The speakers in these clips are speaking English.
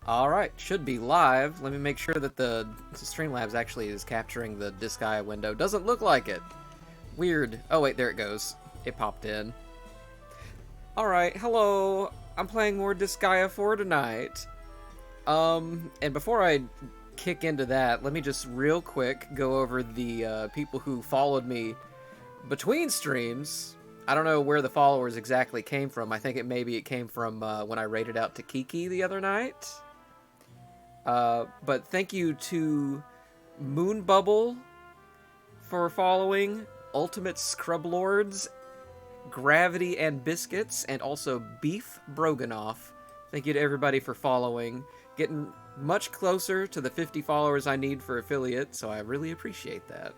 Alright, should be live. Let me make sure that the Streamlabs actually is capturing the Disgaea window. Doesn't look like it. Weird. Oh wait, there it goes. It popped in. Alright, hello. I'm playing more Disgaea 4 tonight. And before I kick into that, let me just real quick go over the people who followed me between streams. I don't know where the followers exactly came from. I think maybe it came from when I raided out to Kiki the other night. But thank you to Moonbubble for following, Ultimate Scrublords, Gravity and Biscuits, and also Beef Broganoff. Thank you to everybody for following. Getting much closer to the 50 followers I need for affiliate, so I really appreciate that.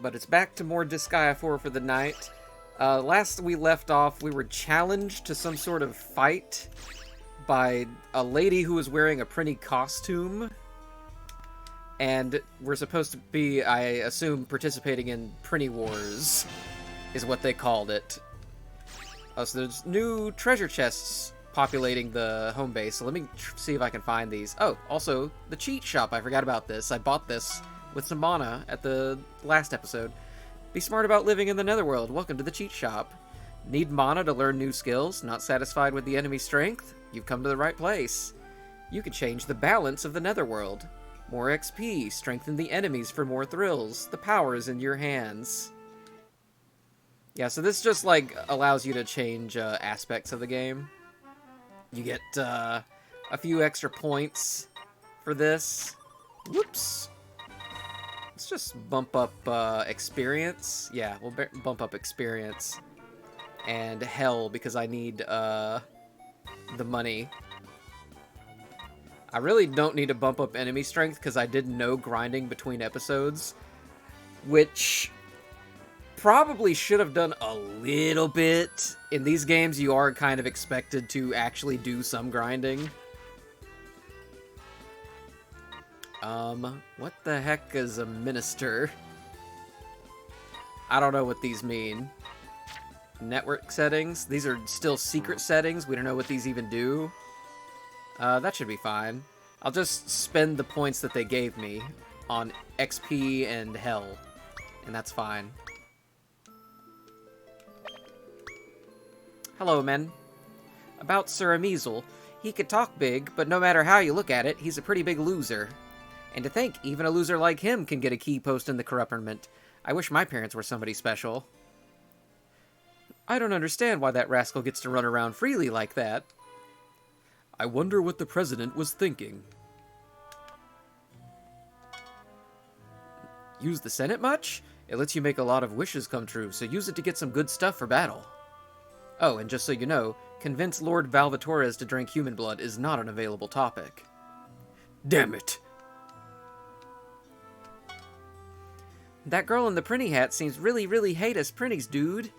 But it's back to more Disgaea 4 for the night. Last we left off, we were challenged to some sort of fight by a lady who was wearing a Prinny costume. And we're supposed to be, I assume, participating in Prinny Wars, is what they called it. Oh, so there's new treasure chests populating the home base, so let me see if I can find these. Oh, also, the cheat shop, I forgot about this. I bought this with some mana at the last episode. Be smart about living in the netherworld. Welcome to the cheat shop. Need mana to learn new skills? Not satisfied with the enemy's strength? You've come to the right place. You can change the balance of the netherworld. More XP, strengthen the enemies for more thrills. The power is in your hands. Yeah, so this just, like, allows you to change aspects of the game. You get a few extra points for this. Whoops. Let's just bump up experience. Yeah, we'll bump up experience. And hell, because I need the money. I really don't need to bump up enemy strength because I did no grinding between episodes, which probably should have done a little bit. In these games, you are kind of expected to actually do some grinding. What the heck is a minister? I don't know what these mean. Network settings? These are still secret settings. We don't know what these even do. That should be fine. I'll just spend the points that they gave me on XP and hell, and that's fine. Hello, men. About Sir Amizel. He could talk big, but no matter how you look at it, he's a pretty big loser. And to think, even a loser like him can get a key post in the corruptment. I wish my parents were somebody special. I don't understand why that rascal gets to run around freely like that. I wonder what the president was thinking. Use the Senate much? It lets you make a lot of wishes come true, so use it to get some good stuff for battle. Oh, and just so you know, convince Lord Valvatores to drink human blood is not an available topic. Damn it! That girl in the Prinny hat seems really hate us Prinnies, dude.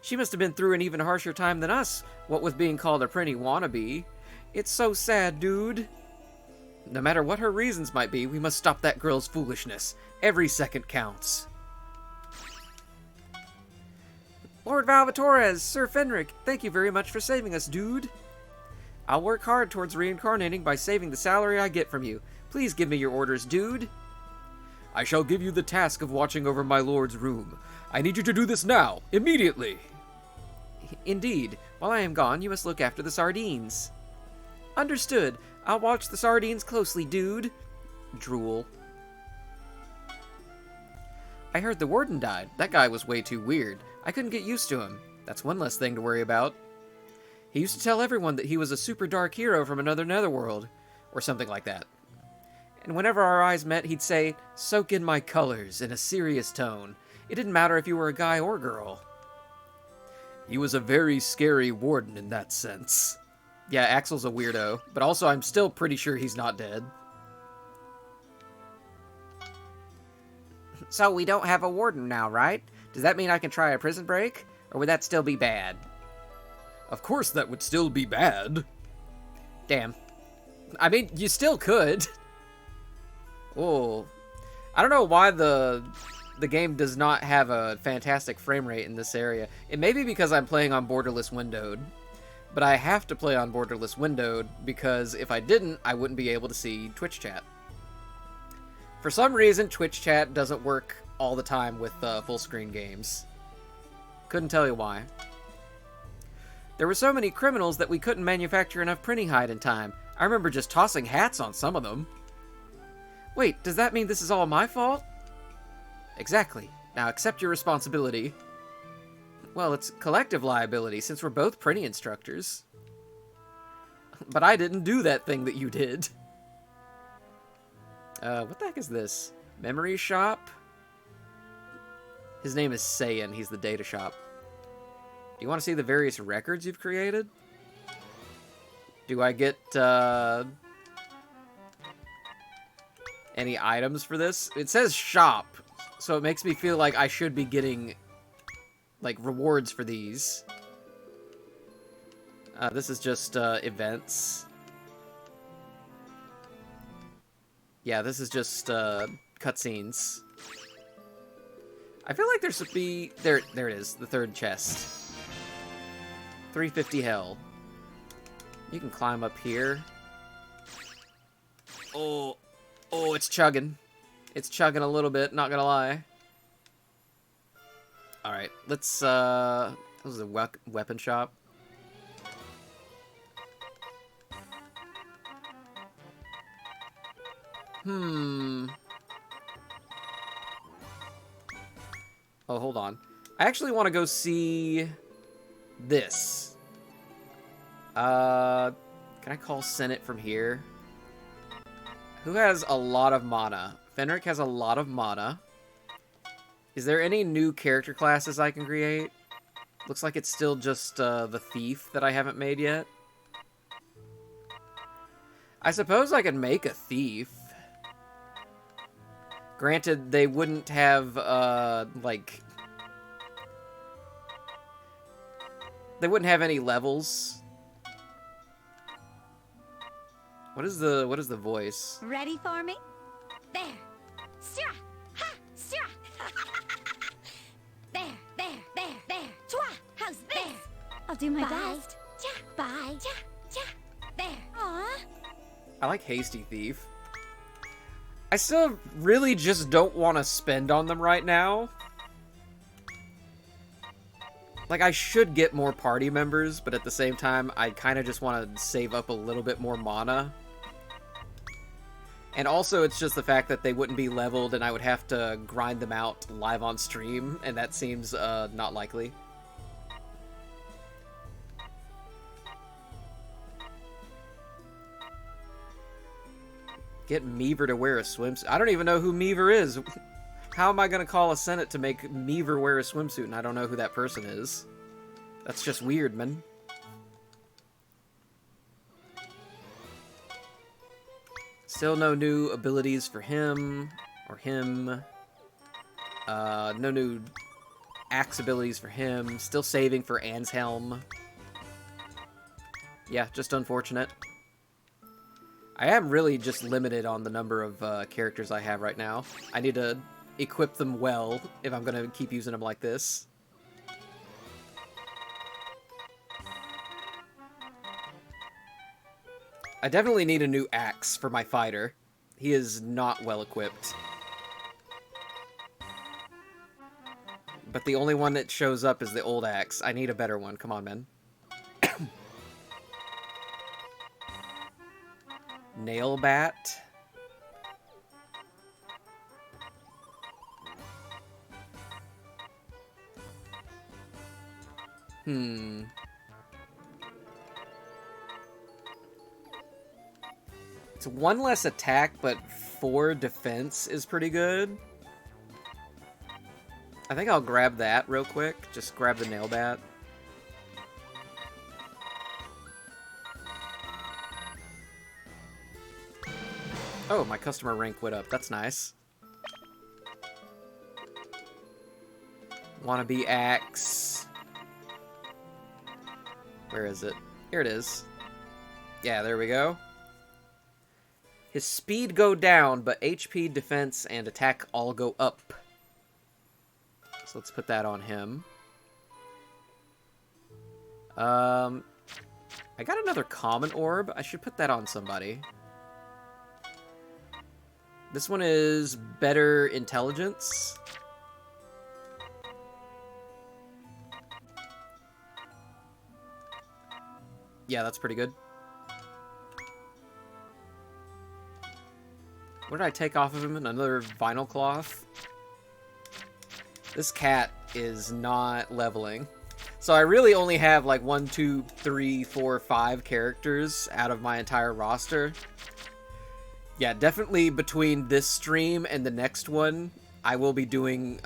She must have been through an even harsher time than us, what with being called a Prinny wannabe. It's so sad, dude. No matter what her reasons might be, we must stop that girl's foolishness. Every second counts. Lord Valvatores, Sir Fenric, thank you very much for saving us, dude. I'll work hard towards reincarnating by saving the salary I get from you. Please give me your orders, dude. I shall give you the task of watching over my lord's room. I need you to do this now, immediately. Indeed. While I am gone, you must look after the sardines. Understood. I'll watch the sardines closely, dude. Drool. I heard the warden died. That guy was way too weird. I couldn't get used to him. That's one less thing to worry about. He used to tell everyone that he was a super dark hero from another netherworld, or something like that. And whenever our eyes met, he'd say, "Soak in my colors," in a serious tone. It didn't matter if you were a guy or girl. He was a very scary warden in that sense. Yeah, Axel's a weirdo, but also I'm still pretty sure he's not dead. So we don't have a warden now, right? Does that mean I can try a prison break? Or would that still be bad? Of course that would still be bad. Damn. I mean, you still could. Oh. I don't know why the game does not have a fantastic frame rate in this area. It may be because I'm playing on borderless windowed. But I have to play on borderless windowed, because if I didn't, I wouldn't be able to see Twitch chat. For some reason, Twitch chat doesn't work all the time with full screen games. Couldn't tell you why. There were so many criminals that we couldn't manufacture enough Prinny hide in time. I remember just tossing hats on some of them. Wait, does that mean this is all my fault? Exactly. Now accept your responsibility. Well, it's collective liability, since we're both Prinny instructors. But I didn't do that thing that you did. What the heck is this? Memory shop? His name is Saiyan. He's the data shop. Do you want to see the various records you've created? Do I get, any items for this? It says shop, so it makes me feel like I should be getting, like, rewards for these. This is just, events. Yeah, this is just, cutscenes. I feel like there should be... There it is, the third chest. 350 hell. You can climb up here. Oh, it's chugging. It's chugging a little bit, not gonna lie. Alright, let's, this is a weapon shop. Oh, hold on. I actually want to go see this. Can I call Senate from here? Who has a lot of mana? Fenric has a lot of mana. Is there any new character classes I can create? Looks like it's still just the thief that I haven't made yet. I suppose I could make a thief. Granted, they wouldn't have, like... They wouldn't have any levels. What is the voice? Ready for me? There. Stra. Ha. Stra. There. Twa. How's this? There. I'll do my best. Bye. There. Aw. I like Hasty Thief. I still really just don't want to spend on them right now. Like, I should get more party members, but at the same time, I kind of just want to save up a little bit more mana. And also, it's just the fact that they wouldn't be leveled, and I would have to grind them out live on stream, and that seems not likely. Get Meaver to wear a swimsuit. I don't even know who Meaver is. How am I going to call a Senate to make Meaver wear a swimsuit and I don't know who that person is? That's just weird, man. Still no new abilities for him. Or him. No new axe abilities for him. Still saving for Anshelm. Yeah, just unfortunate. I am really just limited on the number of characters I have right now. I need to equip them well if I'm going to keep using them like this. I definitely need a new axe for my fighter. He is not well equipped. But the only one that shows up is the old axe. I need a better one. Come on, man. Nail bat. It's 1 less attack, but 4 defense is pretty good. I think I'll grab that real quick. Just grab the nail bat. Oh, my customer rank went up. That's nice. Wannabe axe. Where is it? Here it is. Yeah, there we go. His speed go down, but HP, defense, and attack all go up. So let's put that on him. I got another common orb. I should put that on somebody. This one is better intelligence. Yeah, that's pretty good. What did I take off of him? Another vinyl cloth? This cat is not leveling. So I really only have like 1, 2, 3, 4, 5 characters out of my entire roster. Yeah, definitely between this stream and the next one, I will be doing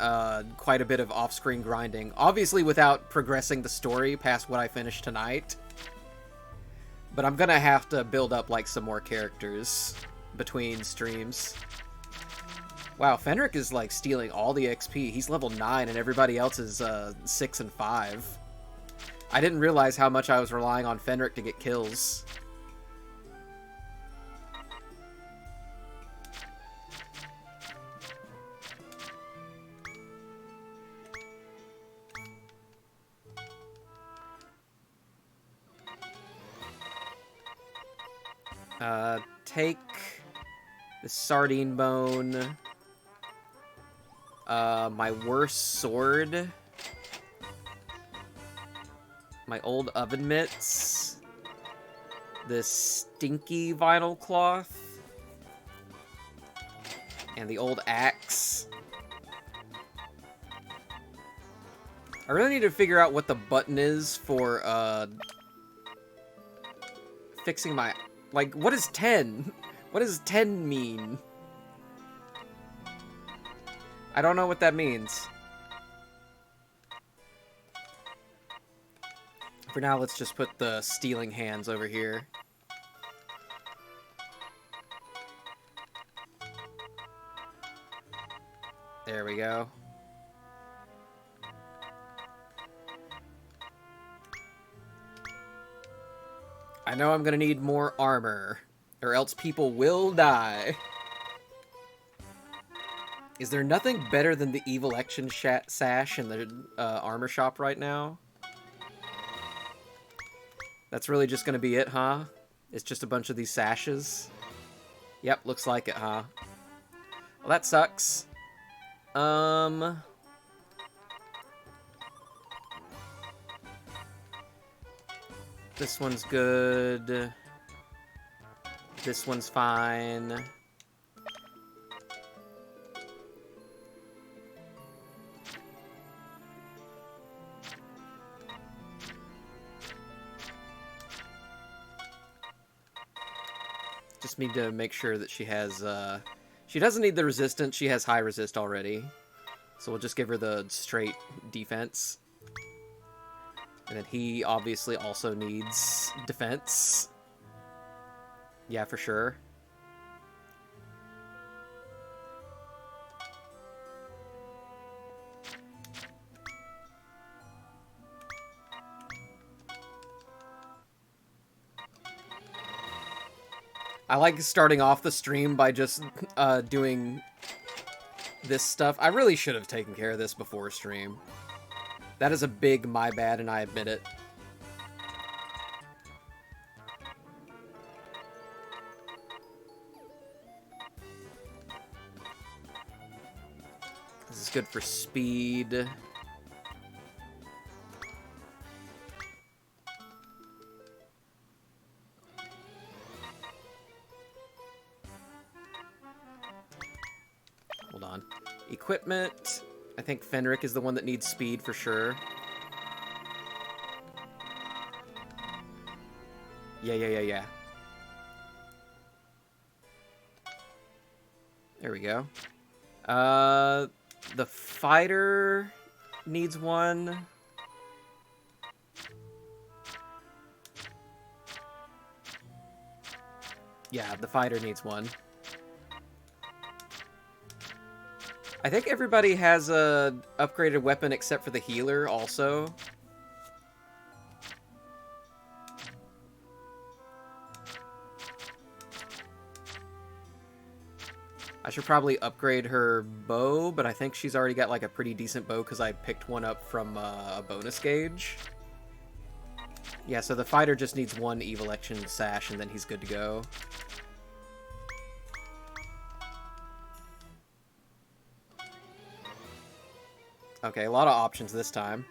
quite a bit of off-screen grinding. Obviously without progressing the story past what I finished tonight. But I'm gonna have to build up like some more characters between streams. Wow, Fenric is like stealing all the XP. He's level 9 and everybody else is 6 and 5. I didn't realize how much I was relying on Fenric to get kills. Take the sardine bone, my worst sword, my old oven mitts, this stinky vinyl cloth, and the old axe. I really need to figure out what the button is for, fixing my... Like, what is 10? What does 10 mean? I don't know what that means. For now, let's just put the stealing hands over here. There we go. I know I'm gonna need more armor, or else people will die. Is there nothing better than the Evil Election sash in the armor shop right now? That's really just gonna be it, huh? It's just a bunch of these sashes? Yep, looks like it, huh? Well, that sucks. This one's good. This one's fine. Just need to make sure that she has, she doesn't need the resistance, she has high resist already. So we'll just give her the straight defense. And then he obviously also needs defense. Yeah, for sure. I like starting off the stream by just doing this stuff. I really should have taken care of this before stream. That is a big my bad, and I admit it. This is good for speed. Hold on. Equipment. I think Fenric is the one that needs speed for sure. Yeah. There we go. The fighter needs one. Yeah, the fighter needs one. I think everybody has a upgraded weapon except for the healer also. I should probably upgrade her bow, but I think she's already got like a pretty decent bow because I picked one up from a bonus gauge. Yeah, so the fighter just needs one Evilection Sash, and then he's good to go. Okay, a lot of options this time.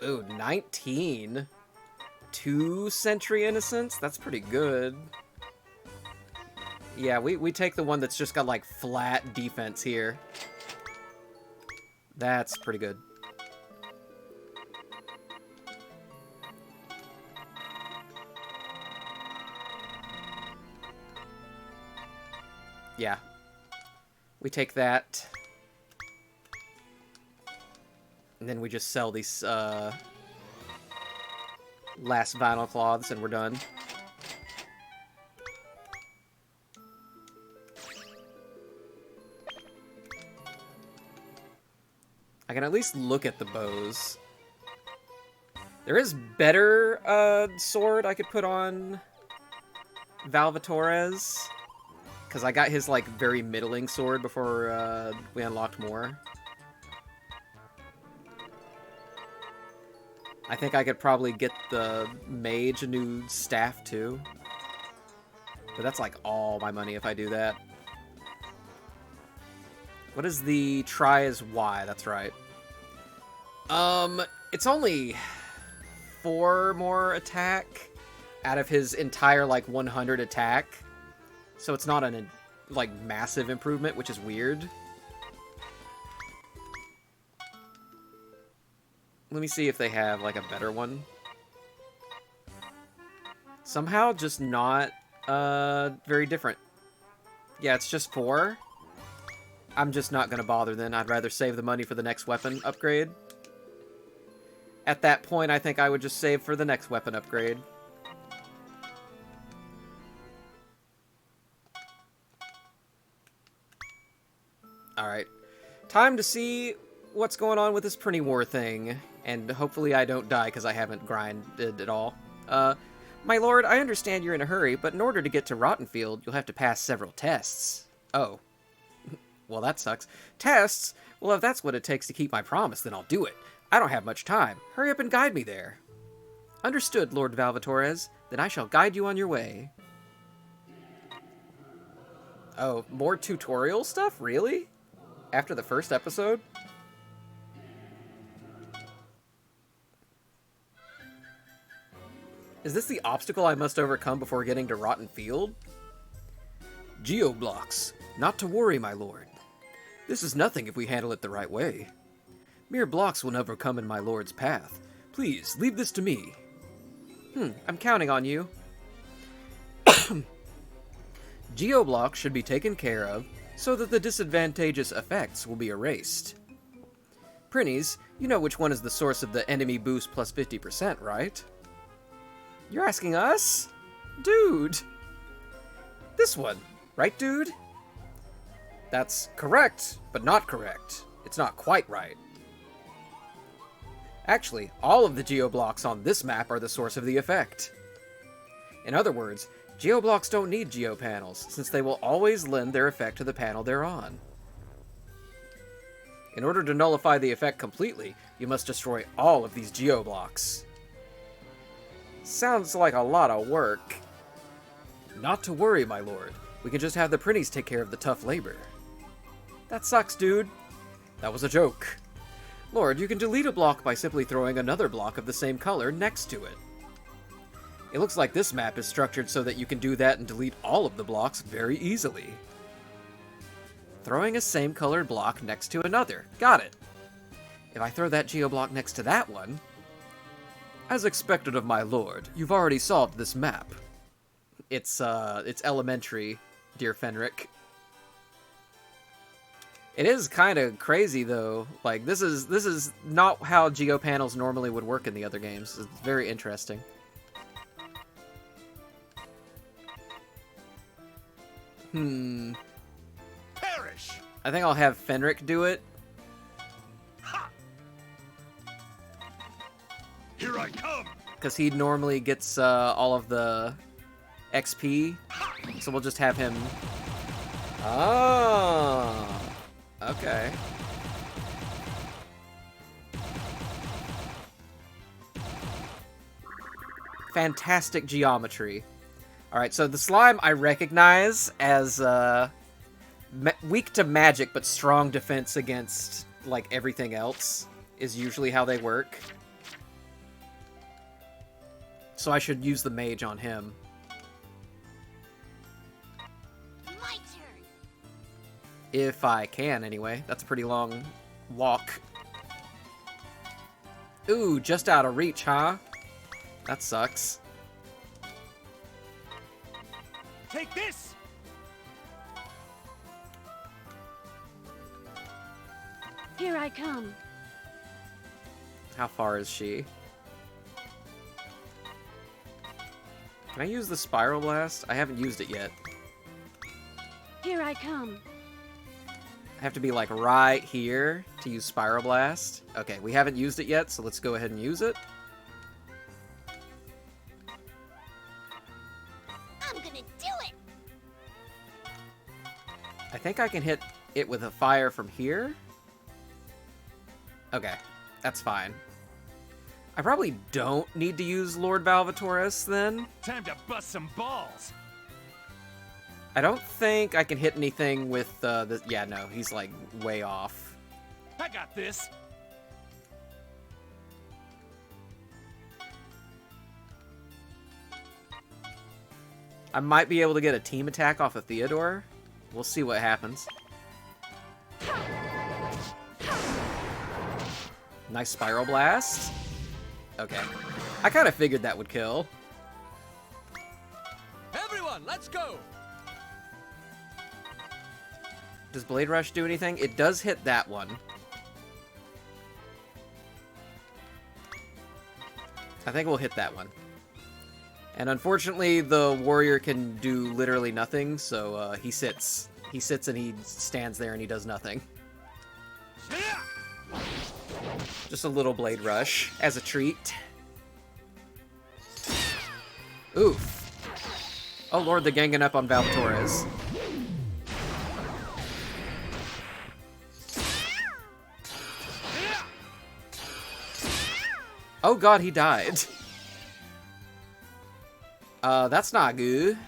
Ooh, 19? 2 Sentry Innocence? That's pretty good. Yeah, we take the one that's just got, like, flat defense here. That's pretty good. Yeah. We take that. And then we just sell these, last vinyl cloths and we're done. I can at least look at the bows. There is better, sword I could put on Valvatorez. Because I got his, like, very middling sword before, we unlocked more. I think I could probably get the mage a new staff, too. But that's, like, all my money if I do that. What is the try as Y? That's right. It's only 4 more attack out of his entire, like, 100 attack. So it's not an, like, massive improvement, which is weird. Let me see if they have, like, a better one. Somehow just not, very different. Yeah, it's just 4. I'm just not gonna bother then. I'd rather save the money for the next weapon upgrade. At that point, I think I would just save for the next weapon upgrade. Alright. Time to see what's going on with this Prinny War thing. And hopefully I don't die because I haven't grinded at all. My lord, I understand you're in a hurry, but in order to get to Rottenfield, you'll have to pass several tests. Oh. Well, that sucks. Tests? Well, if that's what it takes to keep my promise, then I'll do it. I don't have much time. Hurry up and guide me there. Understood, Lord Valvatorez. Then I shall guide you on your way. Oh, more tutorial stuff? Really? After the first episode? Is this the obstacle I must overcome before getting to Rottenfield? Geoblocks. Not to worry, my lord. This is nothing if we handle it the right way. Mere blocks will never come in my lord's path. Please, leave this to me. I'm counting on you. Geoblocks should be taken care of so that the disadvantageous effects will be erased. Prinnies, you know which one is the source of the enemy boost plus 50%, right? You're asking us? Dude! This one, right, dude? That's correct, but not correct. It's not quite right. Actually, all of the geoblocks on this map are the source of the effect. In other words, geoblocks don't need geopanels, since they will always lend their effect to the panel they're on. In order to nullify the effect completely, you must destroy all of these geoblocks. Sounds like a lot of work. Not to worry, my lord. We can just have the Prinnies take care of the tough labor. That sucks, dude. That was a joke. Lord, you can delete a block by simply throwing another block of the same color next to it. It looks like this map is structured so that you can do that and delete all of the blocks very easily. Throwing a same colored block next to another. Got it. If I throw that geoblock next to that one... As expected of my lord, you've already solved this map. It's elementary, dear Fenric. It is kind of crazy, though. Like, this is not how geopanels normally would work in the other games. It's very interesting. Perish. I think I'll have Fenric do it. Ha! Here I come. Because he normally gets all of the XP. So we'll just have him... Oh... Okay. fantastic geometry. Alright, so the slime I recognize as weak to magic but strong defense against, like, everything else is usually how they work. So I should use the mage on him. My turn. If I can, anyway. That's a pretty long walk. Ooh, just out of reach, huh? That sucks. Take this! Here I come. How far is she? Can I use the Spiral Blast? I haven't used it yet. Here I come. I have to be, like, right here to use Spiral Blast. Okay, we haven't used it yet, so let's go ahead and use it. I'm gonna do it. I think I can hit it with a fire from here. Okay, that's fine. I probably don't need to use Lord Valvatores, then. Time to bust some balls! I don't think I can hit anything with the... Yeah, no, he's, like, way off. I got this! I might be able to get a team attack off of Theodore. We'll see what happens. Nice Spiral Blast. Okay. I kind of figured that would kill. Everyone, let's go! Does Blade Rush do anything? It does hit that one. I think we'll hit that one. And unfortunately, the warrior can do literally nothing, so he sits. He sits and he stands there and he does nothing. Just a little Blade Rush as a treat. Oof. Oh lord, they're ganging up on Valvatores. Oh god, he died. That's not good.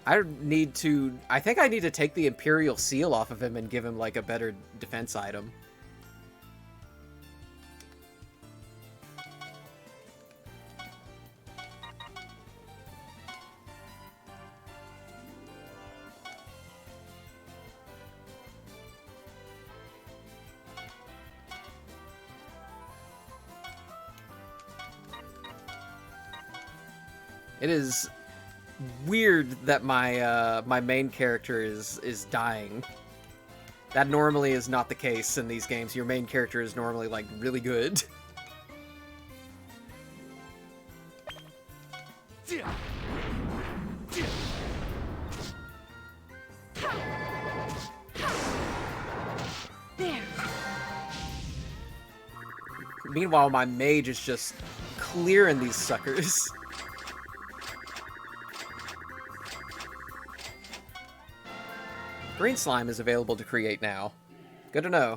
I think I need to take the Imperial Seal off of him and give him, like, a better defense item. It is weird that my my main character is dying. That normally is not the case in these games. Your main character is normally, like, really good. There. Meanwhile, my mage is just clearing these suckers. Green slime is available to create now. Good to know.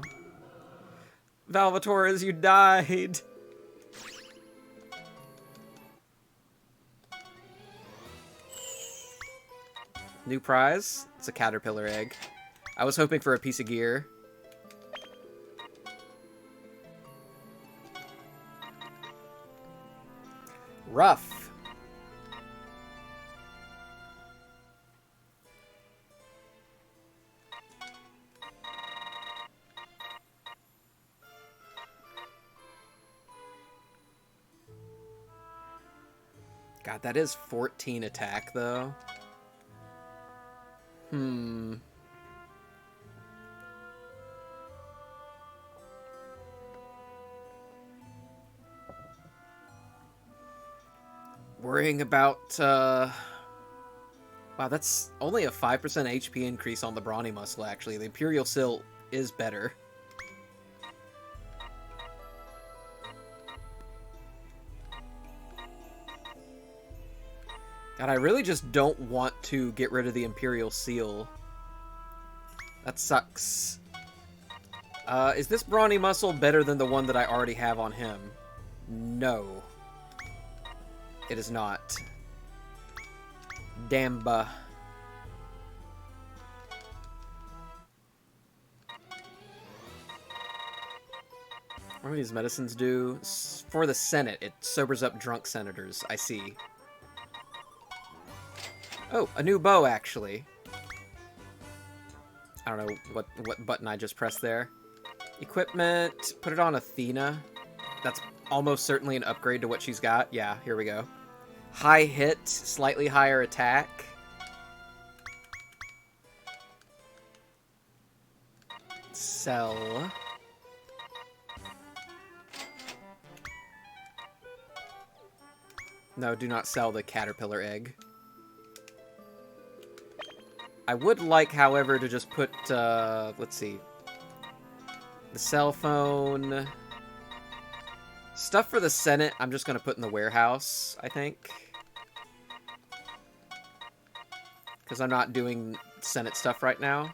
Valvatores, you died! New prize? It's a caterpillar egg. I was hoping for a piece of gear. Rough. God, that is 14 attack, though. Worrying about, wow, that's only a 5% HP increase on the Brawny Muscle, actually. The Imperial Seal is better. God, I really just don't want to get rid of the Imperial Seal. That sucks. Is this Brawny Muscle better than the one that I already have on him? No. It is not. Damba. What do these medicines do? For the Senate, it sobers up drunk senators. I see. Oh, a new bow, actually. I don't know what button I just pressed there. Equipment. Put it on Athena. That's almost certainly an upgrade to what she's got. Yeah, here we go. High hit, slightly higher attack. Sell. No, do not sell the caterpillar egg. I would like, however, to just put, let's see. The cell phone. Stuff for the Senate, I'm just going to put in the warehouse, I think. Because I'm not doing Senate stuff right now.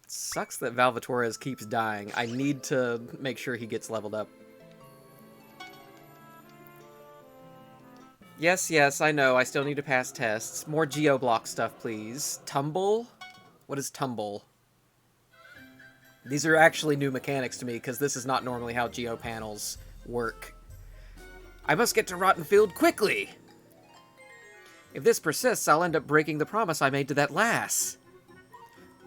Sucks that Valvatorez keeps dying. I need to make sure he gets leveled up. Yes, yes, I know. I still need to pass tests. More Geoblock stuff, please. Tumble? What is tumble? These are actually new mechanics to me, because this is not normally how Geo panels work. I must get to Rottenfield quickly! If this persists, I'll end up breaking the promise I made to that lass.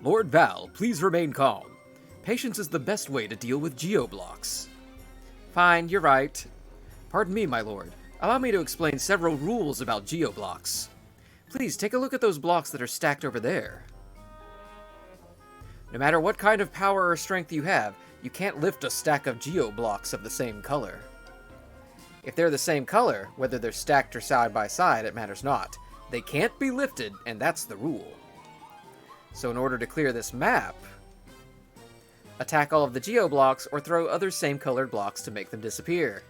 Lord Val, please remain calm. Patience is the best way to deal with Geoblocks. Fine, you're right. Pardon me, my lord. Allow me to explain several rules about Geoblocks. Please take a look at those blocks that are stacked over there. No matter what kind of power or strength you have, you can't lift a stack of Geoblocks of the same color. If they're the same color, whether they're stacked or side by side, it matters not. They can't be lifted, and that's the rule. So in order to clear this map, attack all of the Geoblocks or throw other same-colored blocks to make them disappear.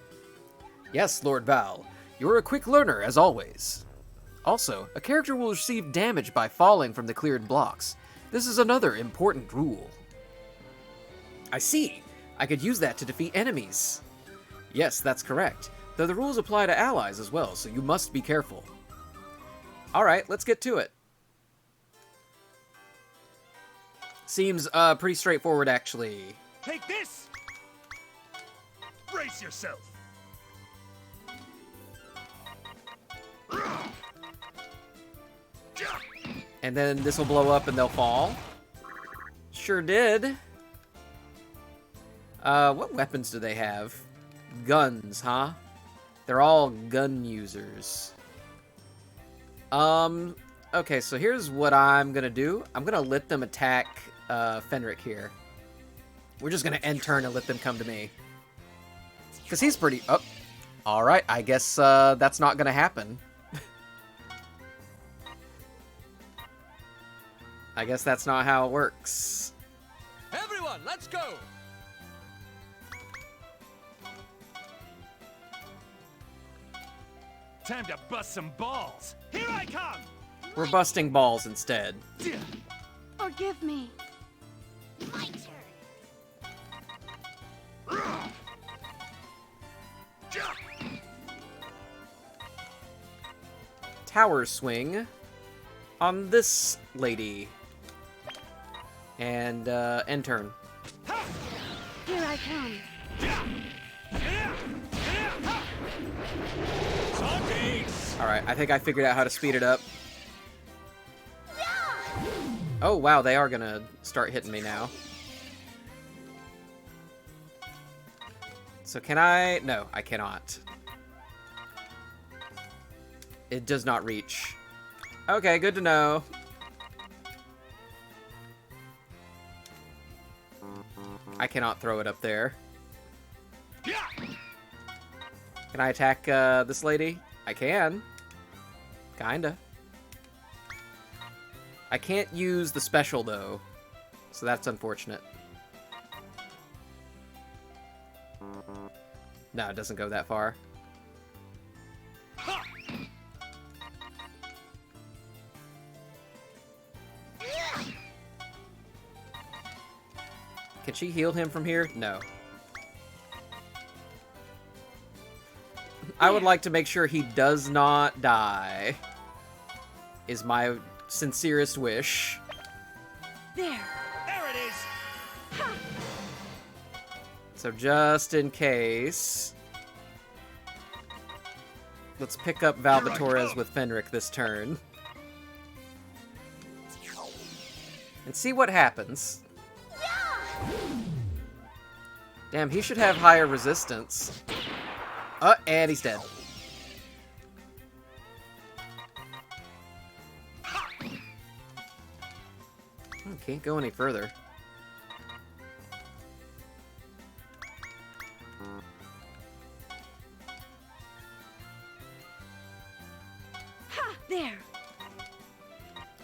Yes, Lord Val, you're a quick learner, as always. Also, a character will receive damage by falling from the cleared blocks. This is another important rule. I see. I could use that to defeat enemies. Yes, that's correct. Though the rules apply to allies as well, so you must be careful. Alright, let's get to it. Seems pretty straightforward, actually. Take this! Brace yourself! And then this will blow up and they'll fall. Sure did. What weapons do they have? Guns, huh? They're all gun users. Okay, so here's what I'm gonna do. I'm gonna let them attack Fenric here. We're just gonna end turn and let them come to me. Because he's pretty... Oh, alright, I guess that's not gonna happen. I guess that's not how it works. Everyone, let's go! Time to bust some balls! Here I come! We're busting balls instead. Forgive me. My turn. Tower swing on this lady. And end turn. Here I come. Alright, I think I figured out how to speed it up. Oh wow, they are gonna start hitting me now. So can I? No, I cannot. It does not reach. Okay, good to know. I cannot throw it up there. Can I attack this lady? I can. Kinda. I can't use the special, though. So that's unfortunate. No, it doesn't go that far. Can she heal him from here? No. I would like to make sure he does not die. Is my sincerest wish. There. There it is. Ha! So just in case... Let's pick up Valvatorez with Fenric this turn. And see what happens. Damn, he should have higher resistance. And he's dead. Can't go any further. Ha! There.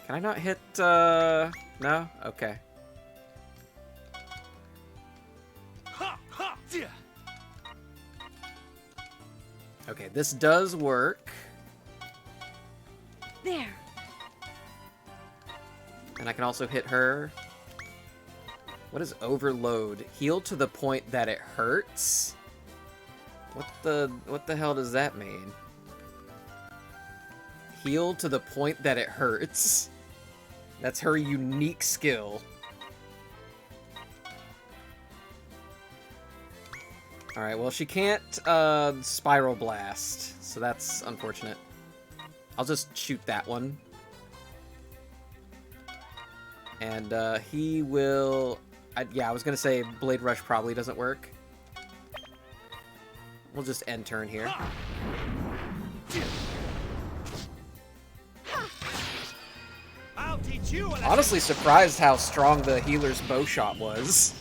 Can I not hit, no? Okay. Ha! Ha! Yeah. Okay, this does work. There. And I can also hit her. What is overload? Heal to the point that it hurts? What the hell does that mean? Heal to the point that it hurts? That's her unique skill. Alright, well she can't Spiral Blast, so that's unfortunate. I'll just shoot that one. And he will... yeah, I was gonna say Blade Rush probably doesn't work. We'll just end turn here. I'll teach you a lesson. Honestly surprised how strong the healer's bow shot was.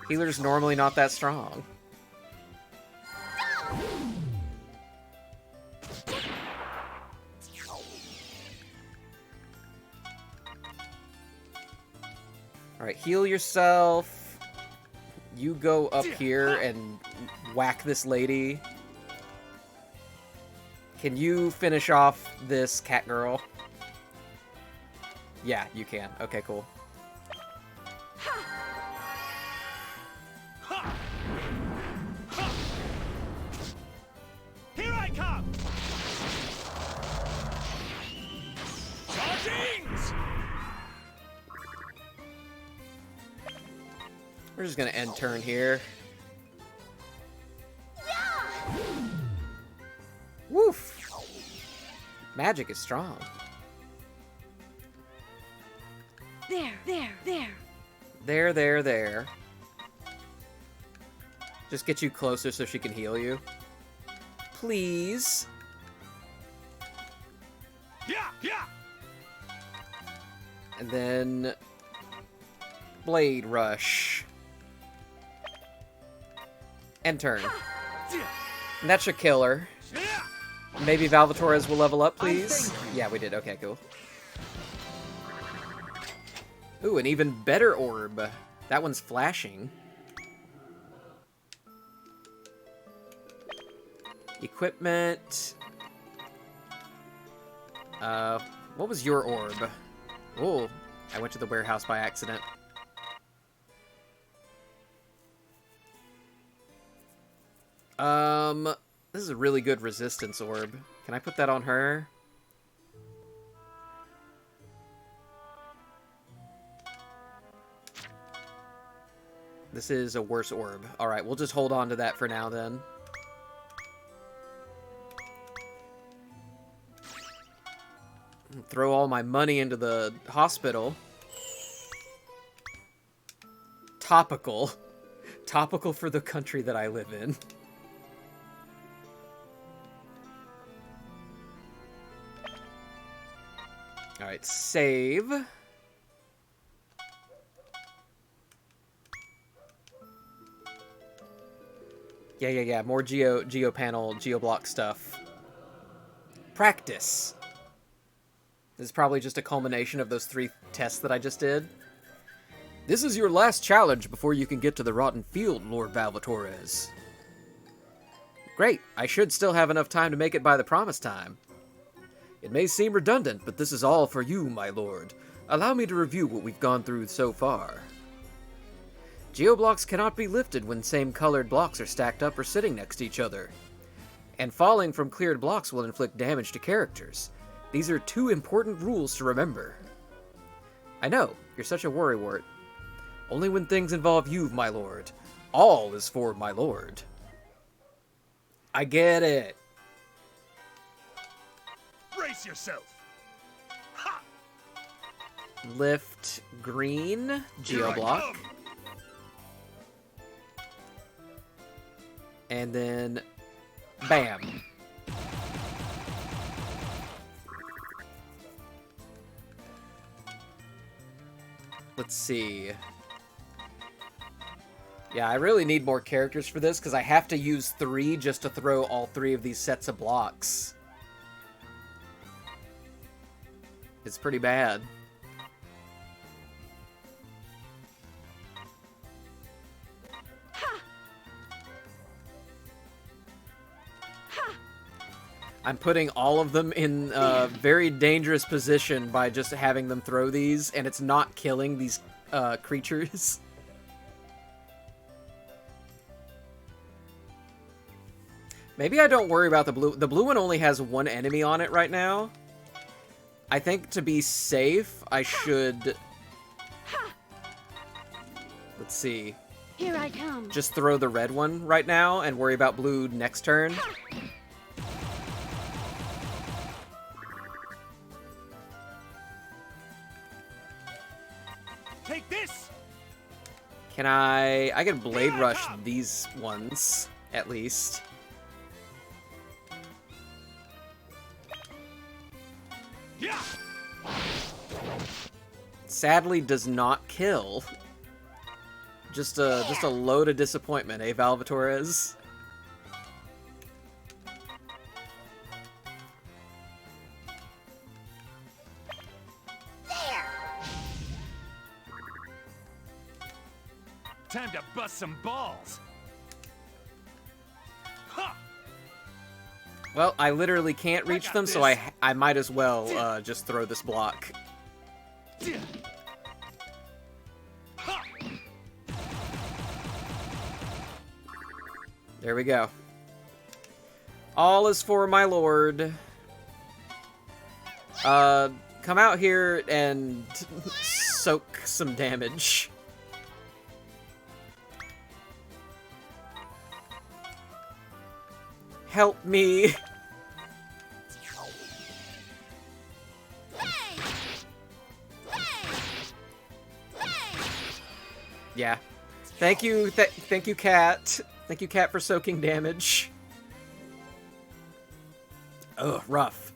Healer's normally not that strong. Alright, heal yourself. You go up here and whack this lady. Can you finish off this cat girl? Yeah, you can. Okay, cool. Here I come. Chargings! We're just gonna end turn here. Woof! Magic is strong. There. There. Just get you closer so she can heal you. Please. Yeah. And then... Blade Rush. End turn. And that should kill her. Maybe Valvatorez will level up, please? Yeah, we did. Okay, cool. Ooh, an even better orb. That one's flashing. Equipment. What was your orb? Oh, I went to the warehouse by accident. This is a really good resistance orb. Can I put that on her? This is a worse orb. Alright, we'll just hold on to that for now then. Throw all my money into the hospital. Topical. Topical for the country that I live in. Alright, save. Yeah. More geo panel, geo block stuff. Practice. This is probably just a culmination of those 3 tests that I just did. This is your last challenge before you can get to the Rotten Field, Lord Valvatorez. Great, I should still have enough time to make it by the promised time. It may seem redundant, but this is all for you, my lord. Allow me to review what we've gone through so far. Geoblocks cannot be lifted when same-colored blocks are stacked up or sitting next to each other. And falling from cleared blocks will inflict damage to characters. These are 2 important rules to remember. I know, you're such a worrywart. Only when things involve you, my lord. All is for my lord. I get it. Brace yourself. Ha! Lift green, Here I Geoblock. come. And then, bam. Let's see. Yeah, I really need more characters for this, because I have to use 3 just to throw all 3 of these sets of blocks. It's pretty bad. I'm putting all of them in a very dangerous position by just having them throw these, and it's not killing these creatures. Maybe I don't worry about the blue. The blue one only has 1 enemy on it right now. I think to be safe, I should... Let's see. Here I come. Just throw the red one right now and worry about blue next turn. Take this. Can I can Blade Rush these ones, at least. Yeah. Sadly does not kill. Just a load of disappointment, eh, Valvatorez? Time to bust some balls. Ha! Well, I literally can't reach got them, so this. I might as well just throw this block. Ha! There we go. All is for my lord. Come out here and soak some damage. Help me. Yeah. Thank you, thank you, Cat. Thank you, Cat, for soaking damage. Ugh, rough.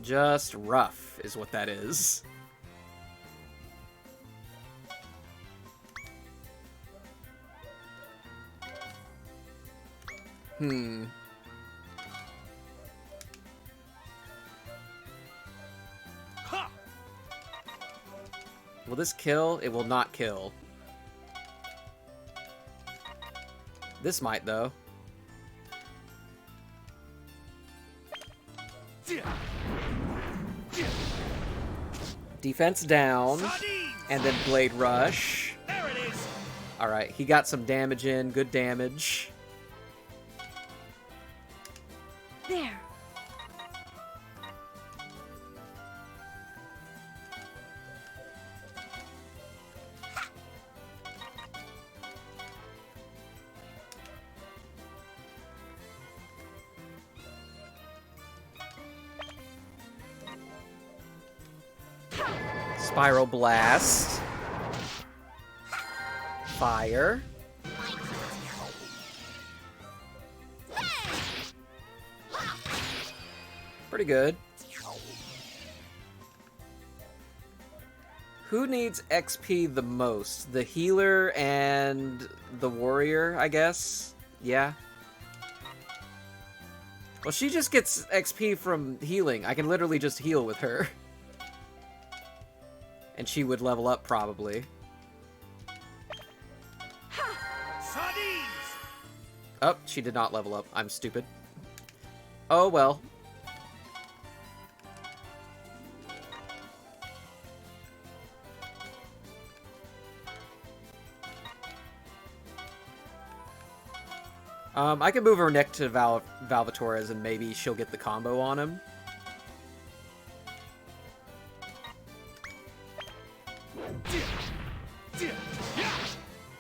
Just rough is what that is. Ha! Will this kill? It will not kill. This might, though. Defense down, Sardines! and then Blade Rush. There it is. Alright, he got some damage in. Good damage. There. Spiral Blast. Fire. Pretty good. Who needs XP the most? The healer and the warrior, I guess? Yeah. Well, she just gets XP from healing. I can literally just heal with her. And she would level up, probably. Sardines! Oh, she did not level up. I'm stupid. Oh, well. I can move her neck to Valvatorez and maybe she'll get the combo on him.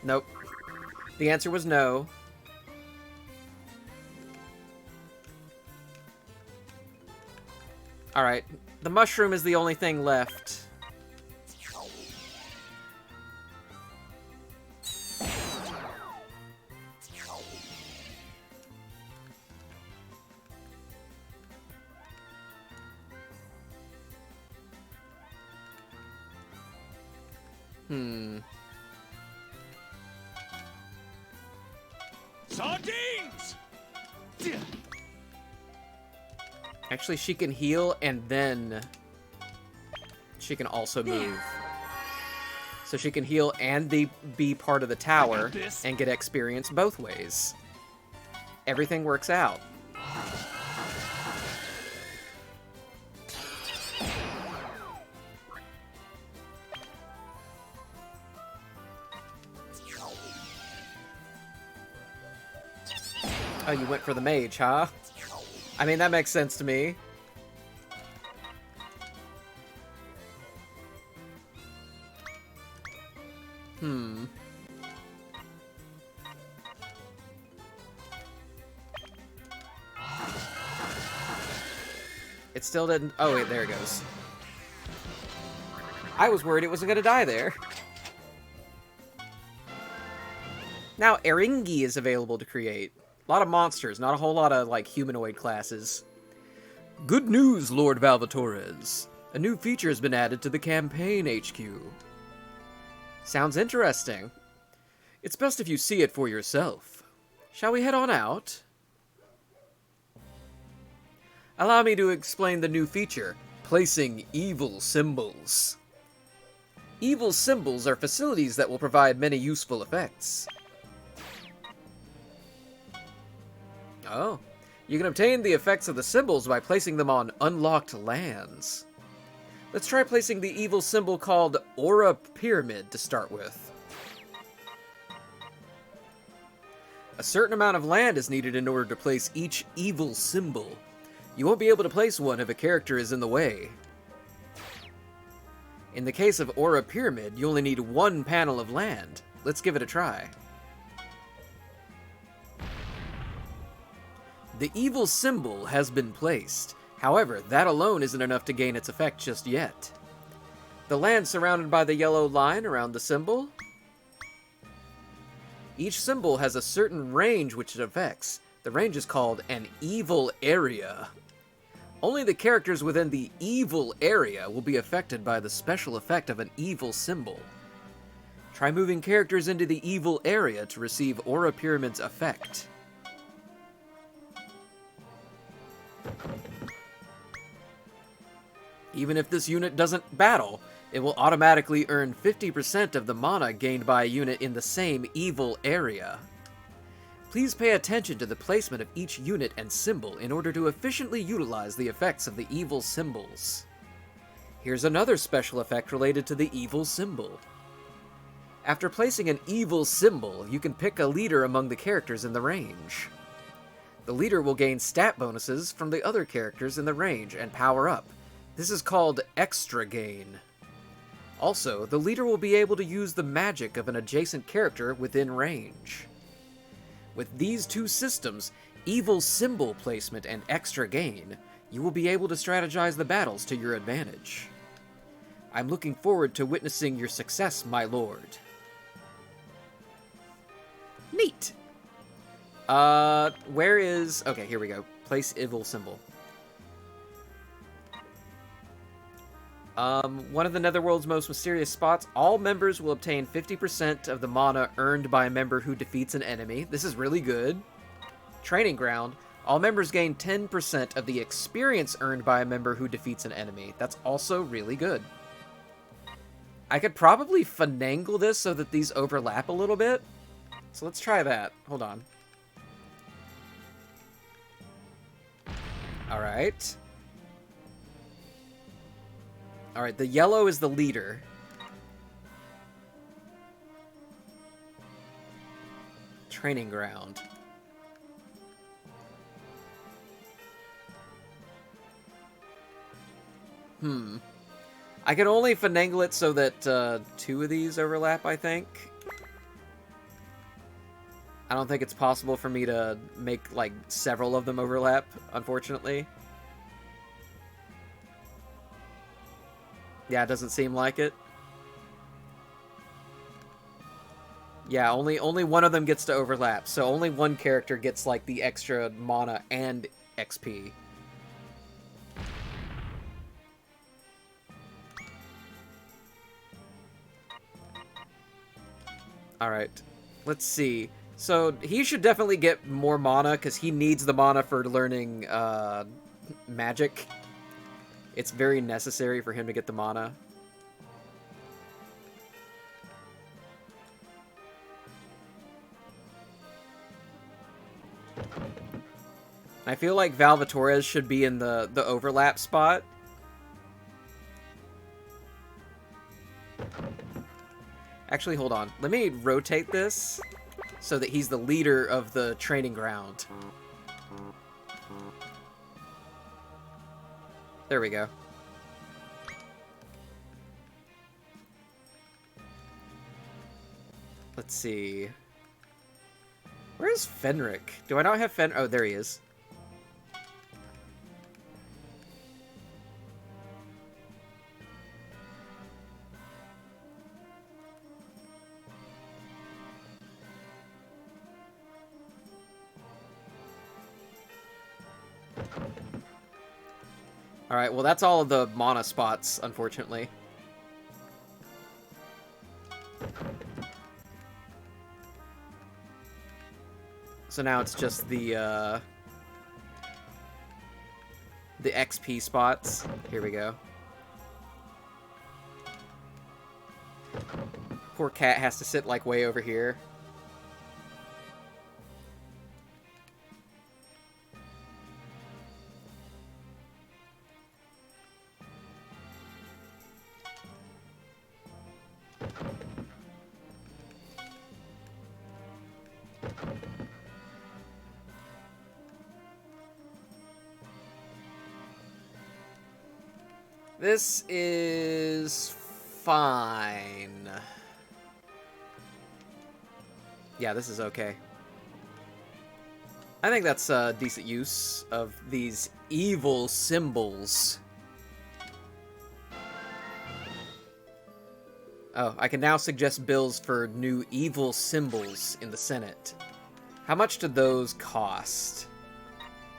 Nope. The answer was no. Alright. The mushroom is the only thing left. Sardines! Actually, she can heal, and then she can also move. So she can heal and be part of the tower and get experience both ways. Everything works out. Oh, you went for the mage, huh? I mean, that makes sense to me. It still didn't... Oh, wait, there it goes. I was worried it wasn't going to die there. Now, Eringi is available to create. A lot of monsters, not a whole lot of, like, humanoid classes. Good news, Lord Valvatorez. A new feature has been added to the campaign HQ. Sounds interesting. It's best if you see it for yourself. Shall we head on out? Allow me to explain the new feature, placing evil symbols. Evil symbols are facilities that will provide many useful effects. Oh, you can obtain the effects of the symbols by placing them on unlocked lands. Let's try placing the evil symbol called Aura Pyramid to start with. A certain amount of land is needed in order to place each evil symbol. You won't be able to place one if a character is in the way. In the case of Aura Pyramid, you only need one panel of land. Let's give it a try. The evil symbol has been placed. However, that alone isn't enough to gain its effect just yet. The land surrounded by the yellow line around the symbol. Each symbol has a certain range which it affects. The range is called an evil area. Only the characters within the evil area will be affected by the special effect of an evil symbol. Try moving characters into the evil area to receive Aura Pyramid's effect. Even if this unit doesn't battle, it will automatically earn 50% of the mana gained by a unit in the same evil area. Please pay attention to the placement of each unit and symbol in order to efficiently utilize the effects of the evil symbols. Here's another special effect related to the evil symbol. After placing an evil symbol, you can pick a leader among the characters in the range. The leader will gain stat bonuses from the other characters in the range and power up. This is called extra gain. Also, the leader will be able to use the magic of an adjacent character within range. With these two systems, evil symbol placement and extra gain, you will be able to strategize the battles to your advantage. I'm looking forward to witnessing your success, my lord. Neat! Where is... Okay, here we go. Place evil symbol. One of the Netherworld's most mysterious spots, all members will obtain 50% of the mana earned by a member who defeats an enemy. This is really good. Training Ground, all members gain 10% of the experience earned by a member who defeats an enemy. That's also really good. I could probably finagle this so that these overlap a little bit. So let's try that. Hold on. Alright. Alright, the yellow is the leader. Training ground. I can only finagle it so that 2 of these overlap, I think. I don't think it's possible for me to make, like, several of them overlap, unfortunately. Yeah, it doesn't seem like it. Yeah, only one of them gets to overlap, so only one character gets, like, the extra mana and XP. Alright, let's see. So, he should definitely get more mana, because he needs the mana for learning, magic. It's very necessary for him to get the mana. I feel like Valvatorez should be in the overlap spot. Actually, hold on. Let me rotate this so that he's the leader of the training ground. There we go. Let's see. Where's Fenric? Do I not have Fenric? Oh, there he is. Alright, well that's all of the mana spots, unfortunately. So now it's just the XP spots. Here we go. Poor cat has to sit, like, way over here. This is fine. Yeah, this is okay. I think that's a decent use of these evil symbols. Oh, I can now suggest bills for new evil symbols in the Senate. How much do those cost?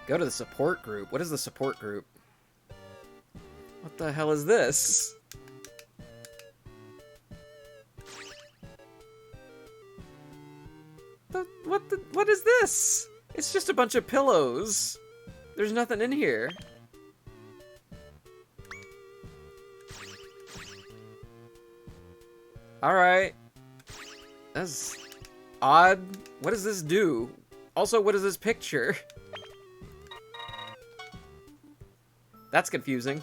Go to the support group. What is the support group? What the hell is this? What is this? It's just a bunch of pillows. There's nothing in here. Alright. That's odd. What does this do? Also, what is this picture? That's confusing.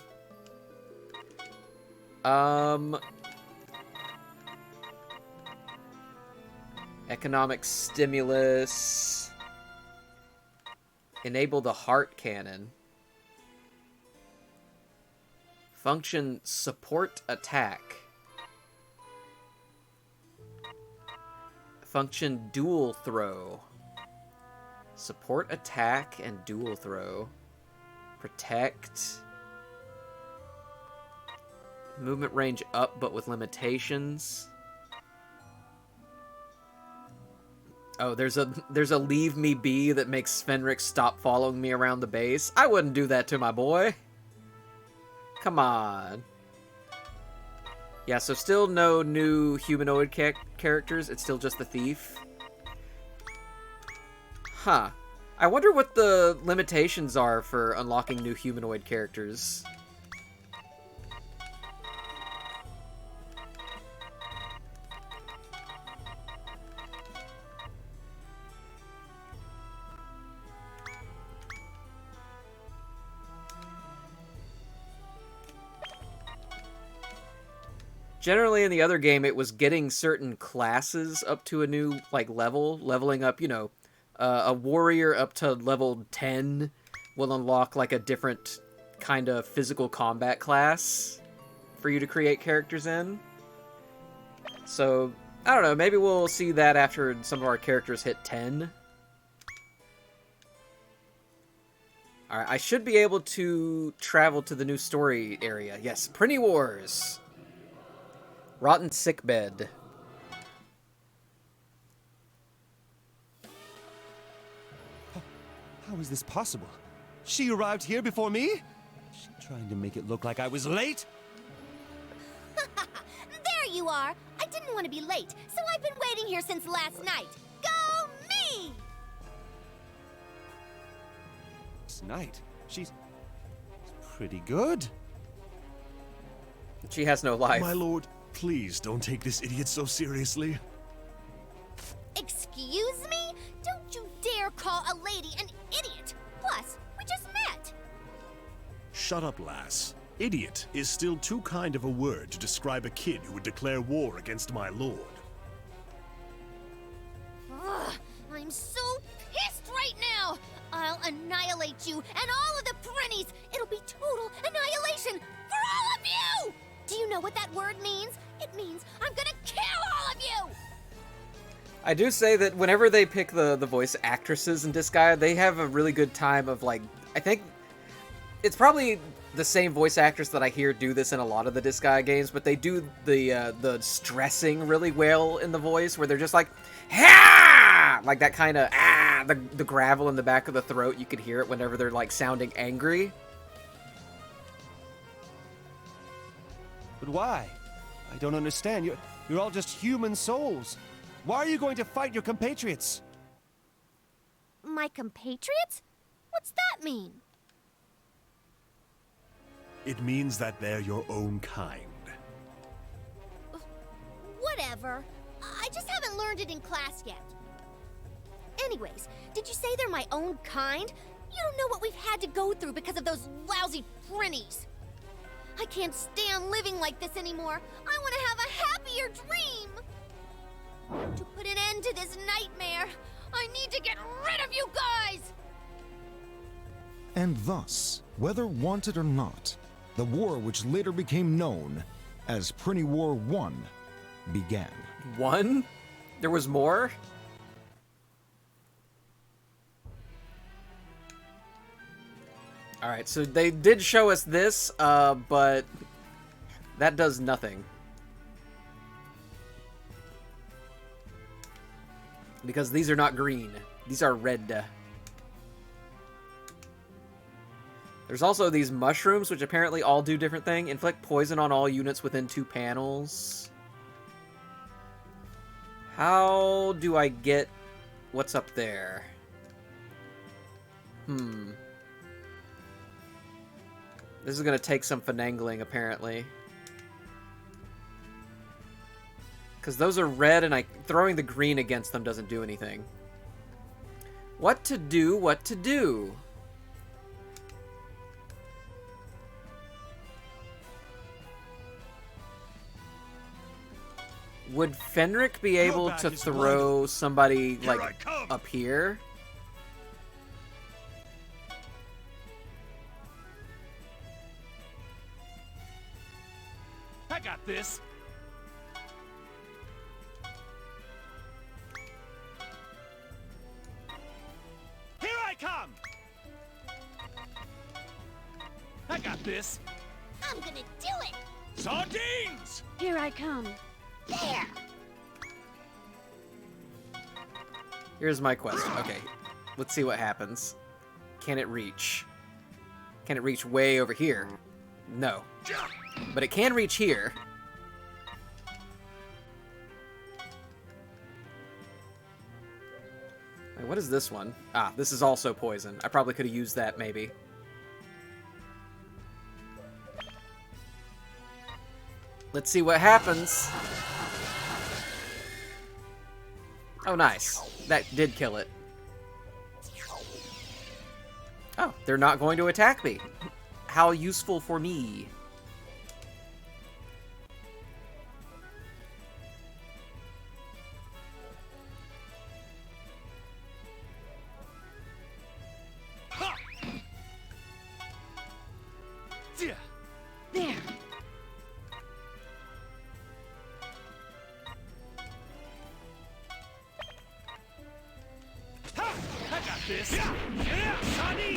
Economic stimulus. Enable the heart cannon. Function support attack. Function dual throw. Support attack and dual throw. Protect. Movement range up, but with limitations. Oh, there's a leave me be that makes Fenric stop following me around the base. I wouldn't do that to my boy. Come on. Yeah, so still no new humanoid characters. It's still just the thief. Huh. I wonder what the limitations are for unlocking new humanoid characters. Generally, in the other game, it was getting certain classes up to a new, like, leveling up, a warrior up to level 10 will unlock, like, a different kind of physical combat class for you to create characters in. So, I don't know, maybe we'll see that after some of our characters hit 10. Alright, I should be able to travel to the new story area. Yes, Prinny Wars! Rotten Sickbed. How is this possible? She arrived here before me? She trying to make it look like I was late? There you are. I didn't want to be late, so I've been waiting here since last night. Go me! This night, she's pretty good. She has no life. My lord, please don't take this idiot so seriously. Excuse me? Don't you dare call a lady an idiot. Plus, we just met. Shut up, lass. Idiot is still too kind of a word to describe a kid who would declare war against my lord. Ugh, I'm so pissed right now. I'll annihilate you and all of the Prinnies. It'll be total annihilation for all of you. Do you know what that word means? It means I'm gonna kill all of you. I do say that whenever they pick the voice actresses in Disgaea, they have a really good time of, like, I think it's probably the same voice actress that I hear do this in a lot of the Disgaea games, but they do the stressing really well in the voice, where they're just like, ha! Like that kind of, the gravel in the back of the throat, you can hear it whenever they're, like, sounding angry. But why? I don't understand. You're all just human souls. Why are you going to fight your compatriots? My compatriots? What's that mean? It means that they're your own kind. Whatever. I just haven't learned it in class yet. Anyways, did you say they're my own kind? You don't know what we've had to go through because of those lousy Prinnies. I can't stand living like this anymore. I want to have a happier dream. To put an end to this nightmare, I need to get rid of you guys! And thus, whether wanted or not, the war which later became known as Prinny War 1 began. One? There was more? Alright, so they did show us this, but that does nothing. Because these are not green. These are red. There's also these mushrooms, which apparently all do different things. Inflict poison on all units within 2 panels. How do I get what's up there? This is going to take some finagling, apparently. Because those are red, and throwing the green against them doesn't do anything. What to do, what to do? Would Fenric be able to throw somebody, like, up here? I got this. Here I come. I got this. I'm gonna do it! Sardines! Here I come. There! Here's my question. Okay, let's see what happens. Can it reach? Can it reach way over here? No. But it can reach here. Wait, what is this one? Ah, this is also poison. I probably could have used that, maybe. Let's see what happens. Oh, nice. That did kill it. Oh, they're not going to attack me. How useful for me. this.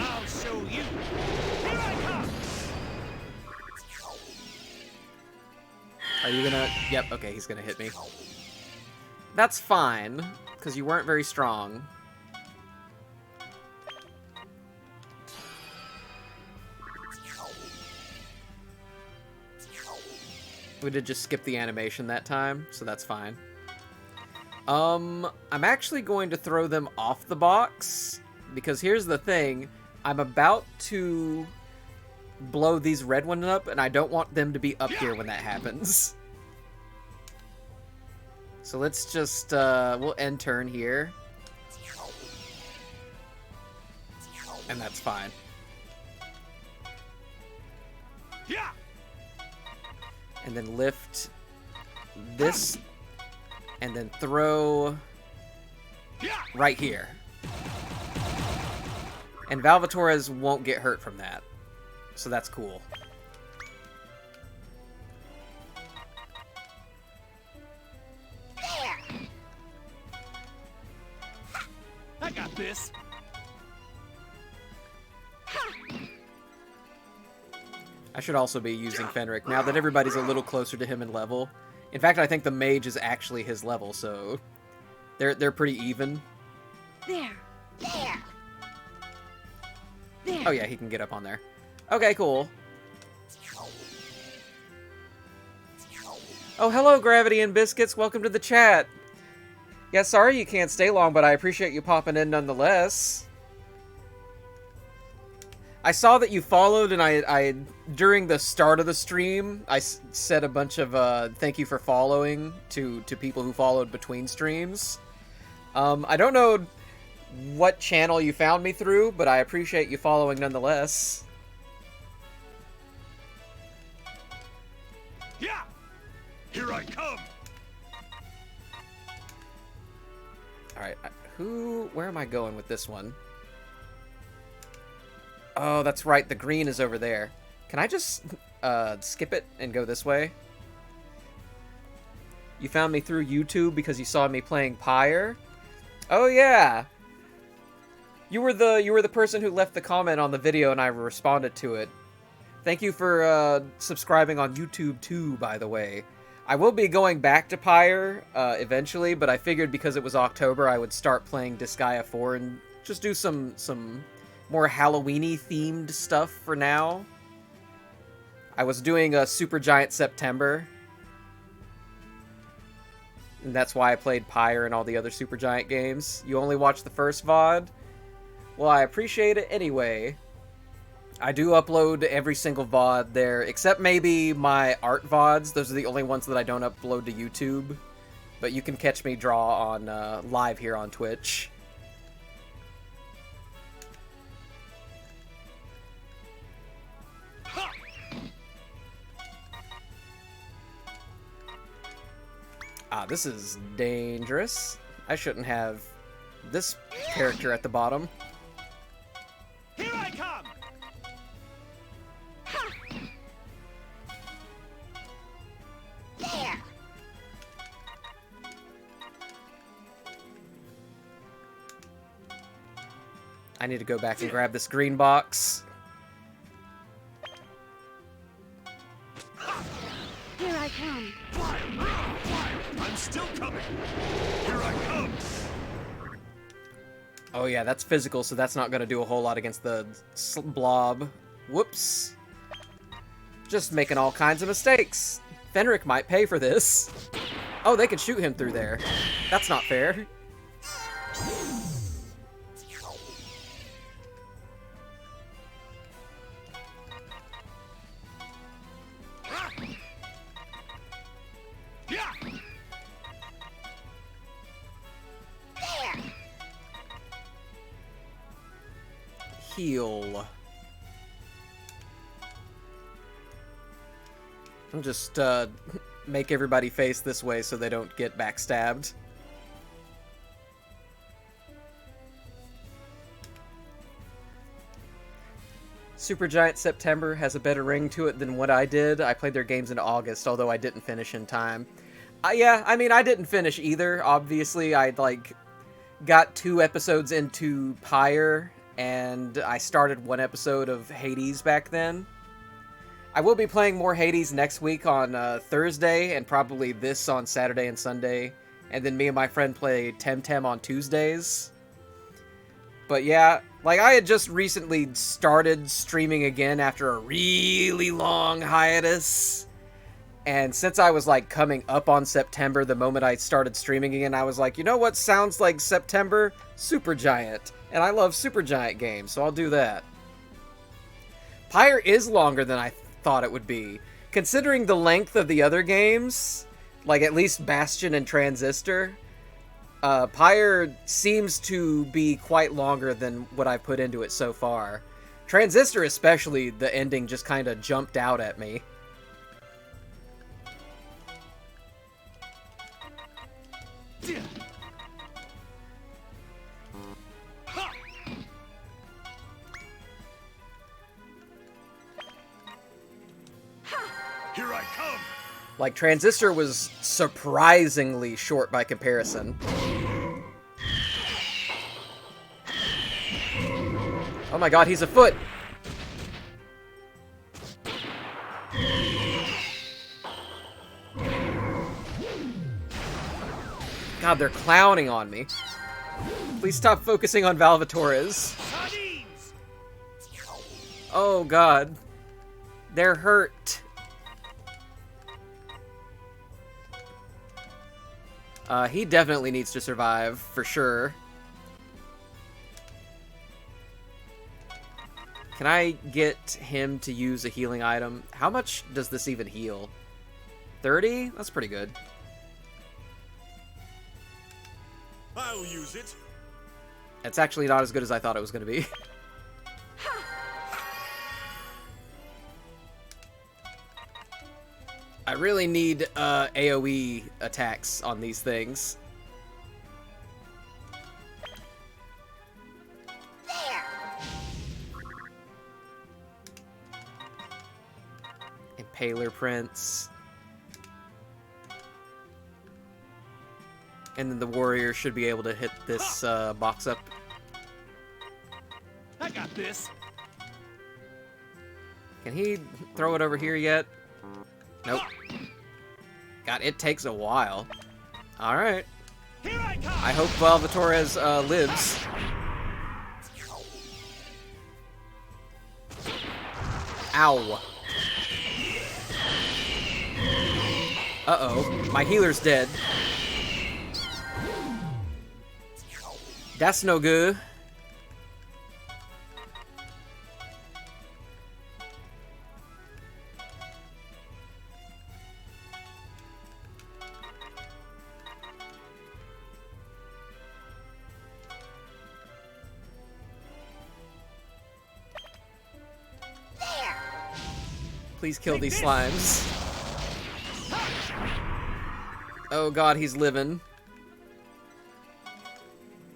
I'll show you. Here I come. Are you gonna... Yep, okay, he's gonna hit me. That's fine, because you weren't very strong. We did just skip the animation that time, so that's fine. I'm actually going to throw them off the box, because here's the thing. I'm about to blow these red ones up, and I don't want them to be up here when that happens. So let's just, we'll end turn here. And that's fine. And then lift this, and then throw right here. And Valvatorez won't get hurt from that. So that's cool. I got this. I should also be using Fenric now that everybody's a little closer to him in level. In fact, I think the mage is actually his level, so they're pretty even. There. Oh yeah, he can get up on there. Okay, cool. Oh, hello, Gravity and Biscuits. Welcome to the chat. Yeah, sorry you can't stay long, but I appreciate you popping in nonetheless. I saw that you followed, and I during the start of the stream, I said a bunch of thank you for following to people who followed between streams. I don't know what channel you found me through, but I appreciate you following nonetheless. Yeah! Here I come! Alright, where am I going with this one? Oh, that's right, the green is over there. Can I just skip it and go this way? You found me through YouTube because you saw me playing Pyre? Oh yeah! You were the person who left the comment on the video and I responded to it. Thank you for subscribing on YouTube too, by the way. I will be going back to Pyre eventually, but I figured because it was October I would start playing Disgaea 4 and just do some more Halloween-y themed stuff for now. I was doing a Supergiant September. And that's why I played Pyre and all the other Supergiant games. You only watched the first VOD? Well, I appreciate it anyway. I do upload every single VOD there, except maybe my art VODs. Those are the only ones that I don't upload to YouTube. But you can catch me draw on live here on Twitch. Ah, this is dangerous. I shouldn't have this character at the bottom. Here I come. There. I need to go back and grab this green box. Here I come. I'm still coming! Here I come! Oh yeah, that's physical, so that's not going to do a whole lot against the blob. Whoops. Just making all kinds of mistakes. Fenric might pay for this. Oh, they can shoot him through there. That's not fair. Heal. I'll just make everybody face this way so they don't get backstabbed. Supergiant September has a better ring to it than what I did. I played their games in August, although I didn't finish in time. Yeah, I mean, I didn't finish either, obviously. I'd, like, got 2 episodes into Pyre, and I started 1 episode of Hades back then. I will be playing more Hades next week on Thursday, and probably this on Saturday and Sunday. And then me and my friend play Temtem on Tuesdays. But yeah, like I had just recently started streaming again after a really long hiatus. And since I was like coming up on September, the moment I started streaming again, I was like, you know what sounds like September? Supergiant. And I love Supergiant games, so I'll do that. Pyre is longer than I thought it would be. Considering the length of the other games, like at least Bastion and Transistor, Pyre seems to be quite longer than what I've put into it so far. Transistor especially, the ending just kind of jumped out at me. Here I come! Like, Transistor was surprisingly short by comparison. Oh my god, he's a foot! God, they're clowning on me. Please stop focusing on Valvatores. Oh god. They're hurt. He definitely needs to survive, for sure. Can I get him to use a healing item? How much does this even heal? 30? That's pretty good. I'll use it. It's actually not as good as I thought it was going to be. I really need AoE attacks on these things. There. Impaler Prince. And then the warrior should be able to hit this box up. I got this. Can he throw it over here yet? Nope. God, it takes a while. Alright. Here I come. I hope Valvatores lives. Ow. Uh-oh. My healer's dead. That's no good. Please kill these slimes. Oh god, he's living.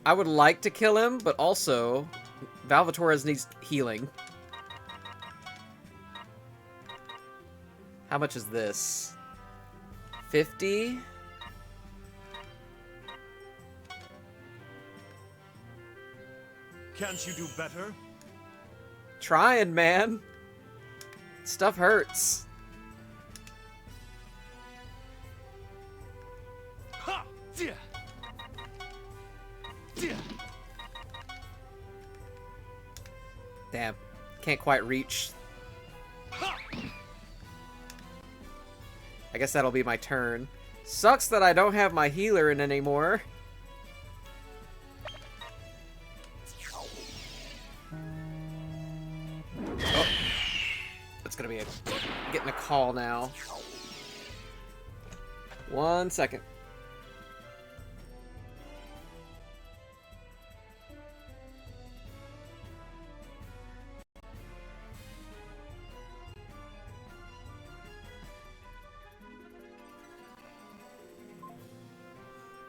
I would like to kill him, but also, Valvatores needs healing. How much is this? 50? Can't you do better? Trying, man. Stuff hurts. Ha! Yeah. Damn. Can't quite reach. I guess that'll be my turn. Sucks that I don't have my healer in anymore. Oh. That's gonna be getting a call now. 1 second.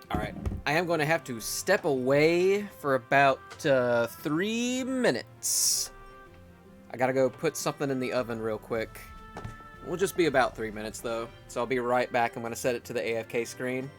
Alright, I am going to have to step away for about 3 minutes. I gotta go put something in the oven real quick. We'll just be about 3 minutes though, so I'll be right back. I'm going to set it to the AFK screen.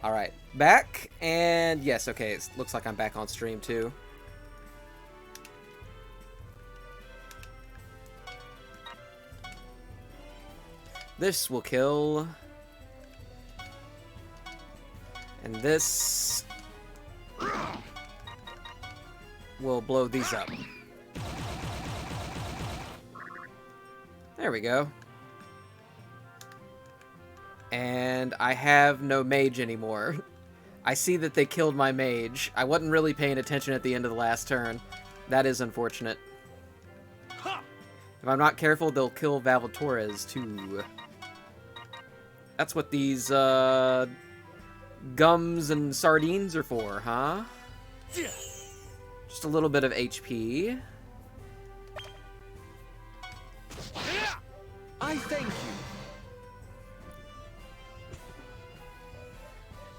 Alright, back, and yes, okay, it looks like I'm back on stream too. This will kill. And this will blow these up. There we go. And I have no mage anymore. I see that they killed my mage. I wasn't really paying attention at the end of the last turn. That is unfortunate. If I'm not careful, they'll kill Valvatores too. That's what these gums and sardines are for, huh? Just a little bit of HP. I thank you.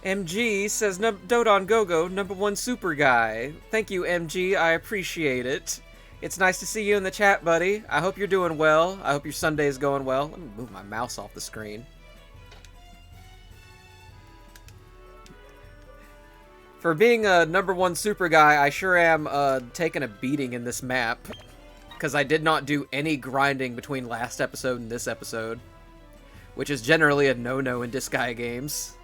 MG says, Dodon Gogo, #1 super guy. Thank you, MG. I appreciate it. It's nice to see you in the chat, buddy. I hope you're doing well. I hope your Sunday is going well. Let me move my mouse off the screen. For being a #1 super guy, I sure am taking a beating in this map. Because I did not do any grinding between last episode and this episode. Which is generally a no-no in Disgaea games.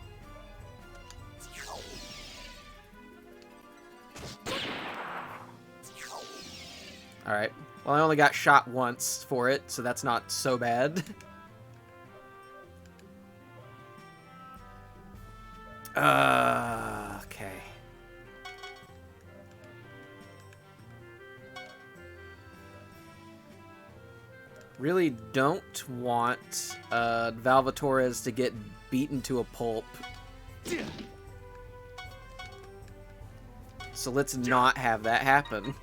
Alright. Well, I only got shot once for it, so that's not so bad. Okay. Really don't want Valvatores to get beaten to a pulp. So let's not have that happen.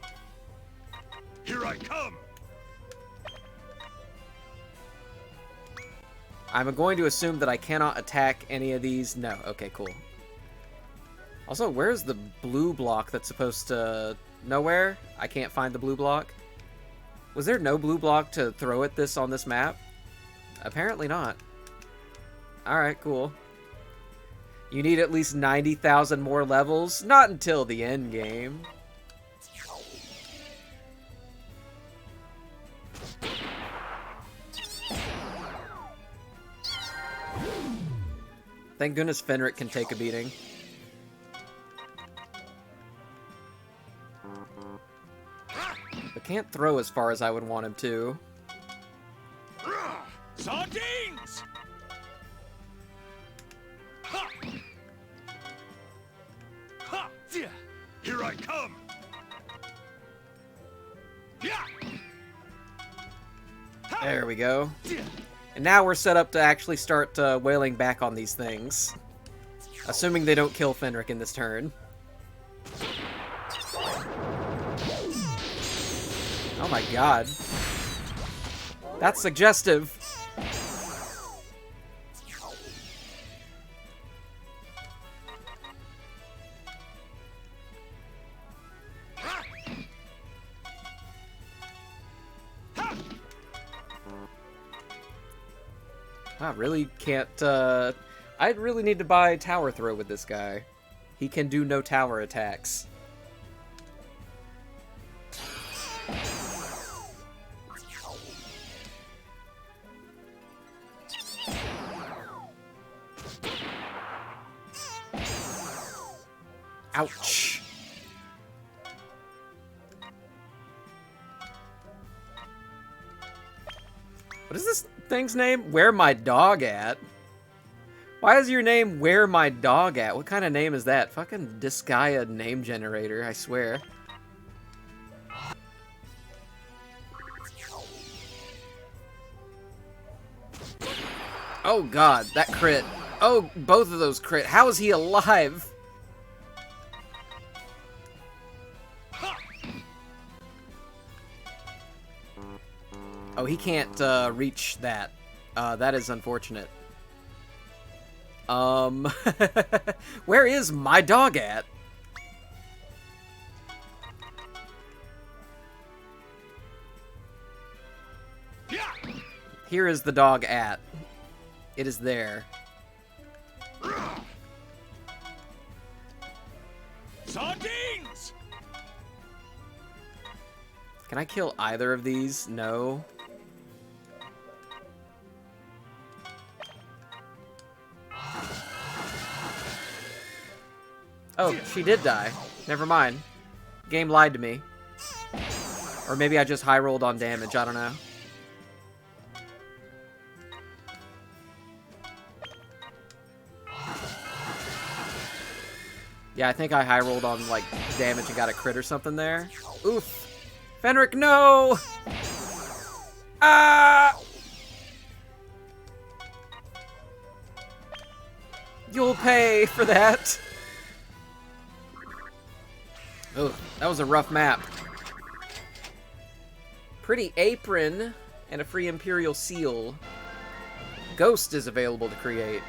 Here I come! I'm going to assume that I cannot attack any of these. No. Okay, cool. Also, where's the blue block that's supposed to... Nowhere? I can't find the blue block. Was there no blue block to throw at this on this map? Apparently not. Alright, cool. You need at least 90,000 more levels? Not until the end game. Thank goodness Fenric can take a beating. But can't throw as far as I would want him to. Sardines! Ha! Ha! Here I come! There we go. And now we're set up to actually start wailing back on these things. Assuming they don't kill Fenric in this turn. Oh my god. That's suggestive. I really can't, I really need to buy Tower Throw with this guy. He can do no tower attacks. Ouch. What is this thing's name? Where my dog at? Why is your name Where My Dog At? What kind of name is that? Fucking Disgaea name generator, I swear. Oh god, that crit. Oh, both of those crit. How is he alive? Oh, he can't reach that. That is unfortunate. Where is my dog at? Here is the dog at. It is there. Sardines! Can I kill either of these? No. Oh, she did die. Never mind. Game lied to me. Or maybe I just high rolled on damage, I don't know. Yeah, I think I high rolled on like damage and got a crit or something there. Oof. Fenric, no! Ah! You'll pay for that. Oh, that was a rough map. Pretty apron and a free Imperial seal. Ghost is available to create.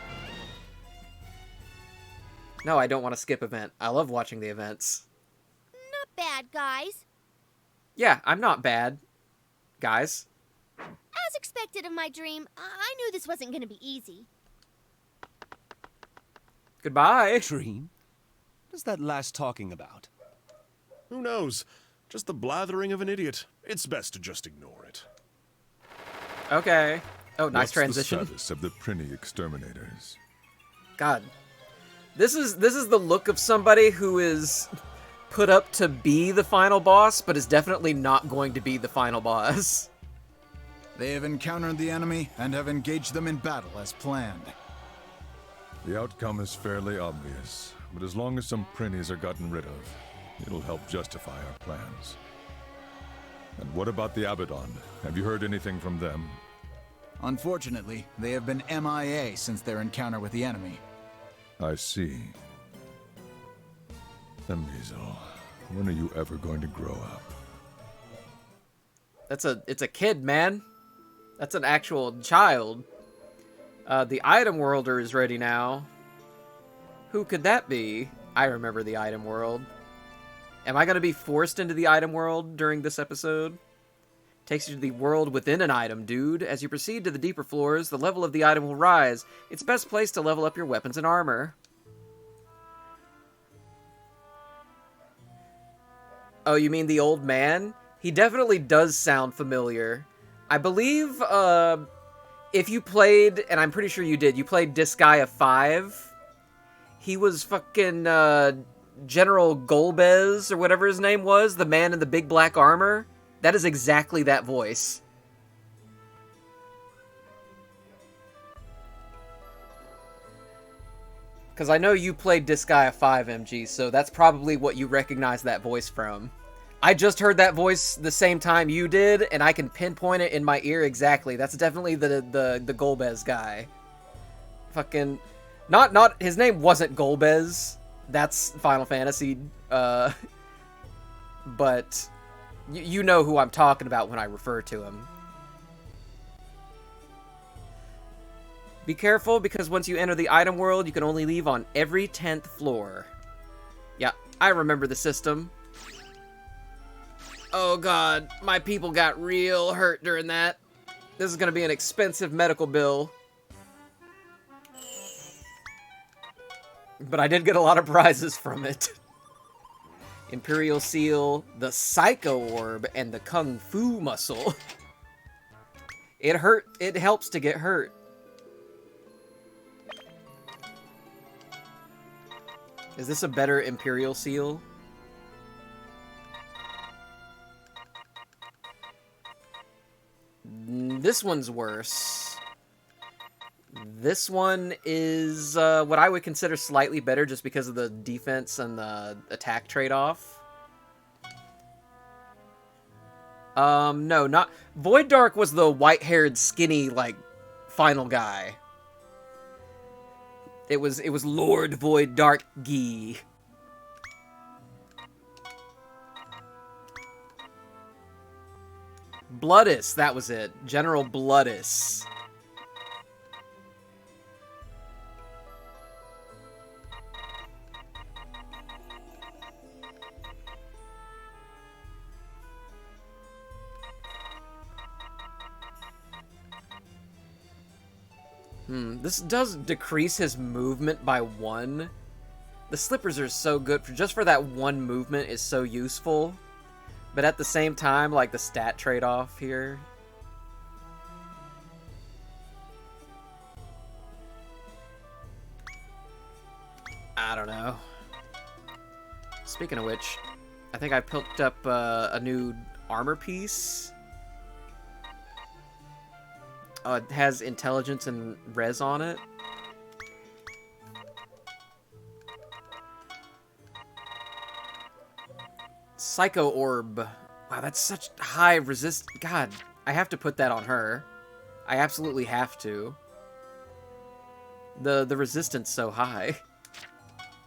No, I don't want to skip event. I love watching the events. Not bad, guys. Yeah, I'm not bad, guys. As expected of my dream, I knew this wasn't going to be easy. Goodbye. Dream? What is that last talking about? Who knows? Just the blathering of an idiot. It's best to just ignore it. Okay. Oh, nice What's transition. the status of the Prinny exterminators? God. This is the look of somebody who is put up to be the final boss, but is definitely not going to be the final boss. They have encountered the enemy and have engaged them in battle as planned. The outcome is fairly obvious, but as long as some Prinnies are gotten rid of, it'll help justify our plans. And what about the Abaddon? Have you heard anything from them? Unfortunately, they have been MIA since their encounter with the enemy. I see. Emizel, when are you ever going to grow up? It's a kid, man. That's an actual child. The item worlder is ready now. Who could that be? I remember the item world. Am I going to be forced into the item world during this episode? Takes you to the world within an item, dude. As you proceed to the deeper floors, the level of the item will rise. It's best place to level up your weapons and armor. Oh, you mean the old man? He definitely does sound familiar. I believe, if you played, and I'm pretty sure you did, you played Disgaea 5. He was fucking, General Golbez, or whatever his name was, the man in the big black armor. That is exactly that voice. Because I know you played Disgaea 5, MG, so that's probably what you recognize that voice from. I just heard that voice the same time you did, and I can pinpoint it in my ear exactly. That's definitely the Golbez guy. Fucking... Not his name wasn't Golbez. That's Final Fantasy, but you know who I'm talking about when I refer to him. Be careful, because once you enter the item world, you can only leave on every 10th floor. Yeah, I remember the system. Oh god, my people got real hurt during that. This is gonna be an expensive medical bill. But I did get a lot of prizes from it. Imperial Seal, the Psycho Orb, and the Kung Fu Muscle. It helps to get hurt. Is this a better Imperial Seal? This one's worse. This one is what I would consider slightly better just because of the defense and the attack trade-off. No, not... Void Dark was the white-haired, skinny, like, final guy. It was Lord Void Dark Gee. Bloodus, that was it. General Bloodus. This does decrease his movement by 1. The slippers are so good. Just for that 1 movement is so useful. But at the same time, like the stat trade-off here. I don't know. Speaking of which, I think I picked up a new armor piece. It has intelligence and res on it. Psycho Orb. Wow, that's such high resist. God, I have to put that on her. I absolutely have to. The resistance so high.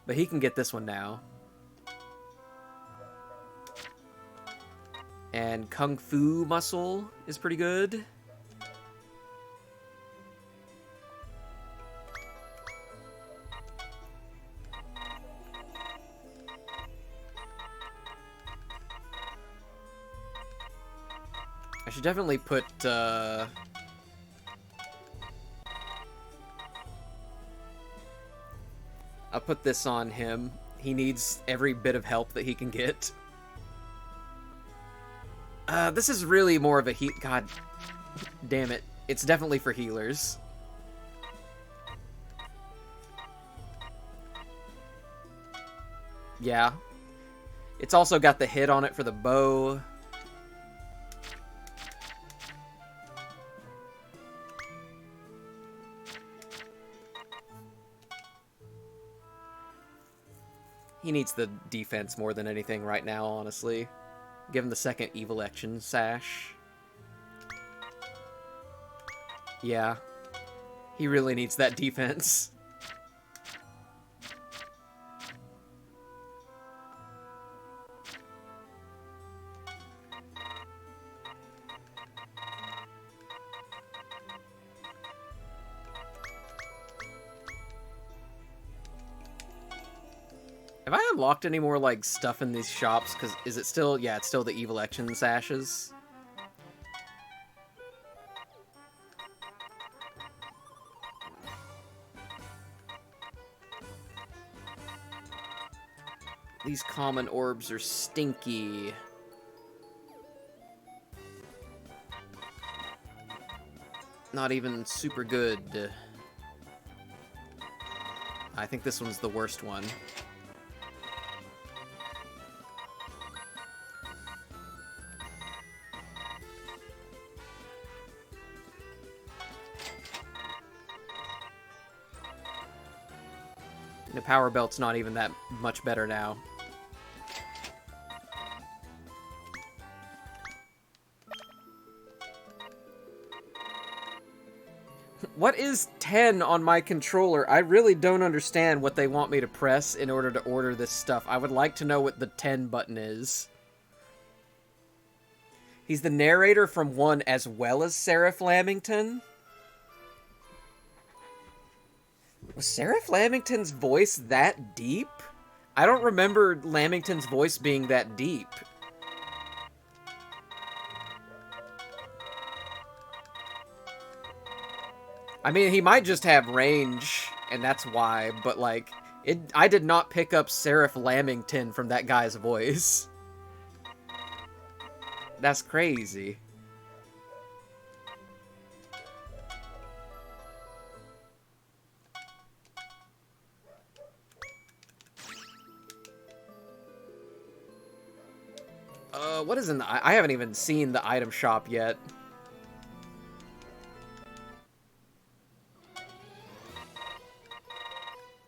But he can get this one now. And Kung Fu Muscle is pretty good. I should definitely put, I'll put this on him. He needs every bit of help that he can get. This is really more of a God damn it. It's definitely for healers. Yeah. It's also got the hit on it for the bow. He needs the defense more than anything right now, honestly. Give him the second Evil Action Sash. Yeah. He really needs that defense. Have I unlocked any more, like, stuff in these shops? Because is it still... Yeah, it's still the Evil Action Sashes. These common orbs are stinky. Not even super good. I think this one's the worst one. The power belt's not even that much better now. What is 10 on my controller? I really don't understand what they want me to press in order to order this stuff. I would like to know what the 10 button is. He's the narrator from 1 as well as Seraph Lamington. Was Seraph Lamington's voice that deep? I don't remember Lamington's voice being that deep. I mean, he might just have range, and that's why, but like, I did not pick up Seraph Lamington from that guy's voice. That's crazy. What is in the... I haven't even seen the item shop yet.